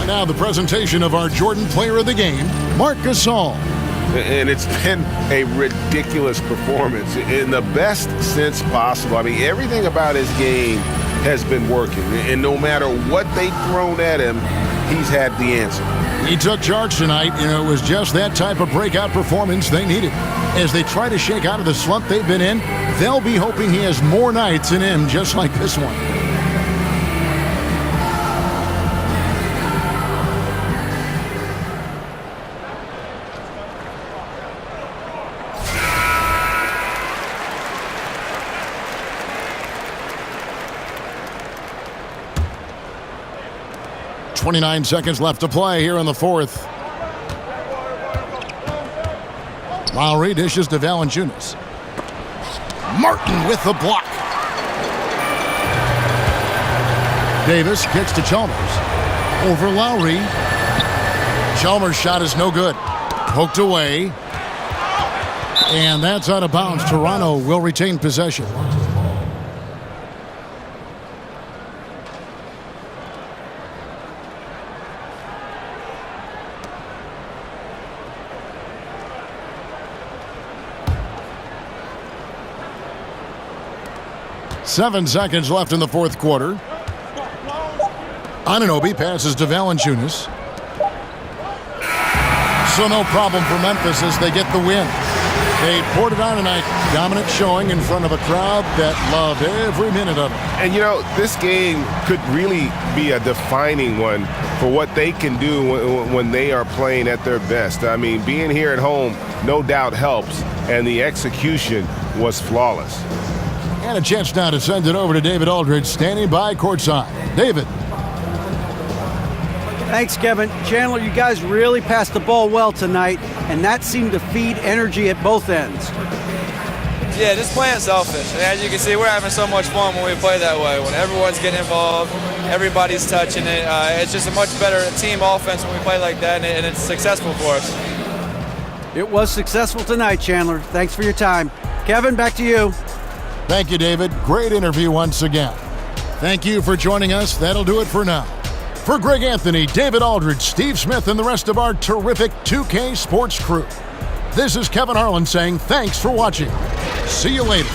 Now the presentation of our Jordan Player of the Game, Marc Gasol. And it's been a ridiculous performance in the best sense possible. I mean, everything about his game has been working. And no matter what they've thrown at him, he's had the answer. He took charge tonight, and it was just that type of breakout performance they needed. As they try to shake out of the slump they've been in, they'll be hoping he has more nights in him just like this one. .29 seconds left to play here in the fourth. Lowry dishes to Valanciunas. Martin with the block. Davis kicks to Chalmers. Over Lowry. Chalmers' shot is no good. Poked away. And that's out of bounds. Toronto will retain possession. Seven seconds left in the fourth quarter. Anunoby passes to Valanciunas. So no problem for Memphis as they get the win. They poured it on tonight. Dominant showing in front of a crowd that loved every minute of it. And, you know, this game could really be a defining one for what they can do when they are playing at their best. I mean, being here at home no doubt helps, and the execution was flawless. And a chance now to send it over to David Aldridge, standing by courtside. David. Thanks, Kevin. Chandler, you guys really passed the ball well tonight, and that seemed to feed energy at both ends. Yeah, just playing selfish. And as you can see, we're having so much fun when we play that way. When everyone's getting involved, everybody's touching it. It's just a much better team offense when we play like that, and it's successful for us. It was successful tonight, Chandler. Thanks for your time. Kevin, back to you. Thank you, David. Great interview once again. Thank you for joining us. That'll do it for now. For Greg Anthony, David Aldridge, Steve Smith, and the rest of our terrific 2K Sports crew, this is Kevin Harlan saying thanks for watching. See you later.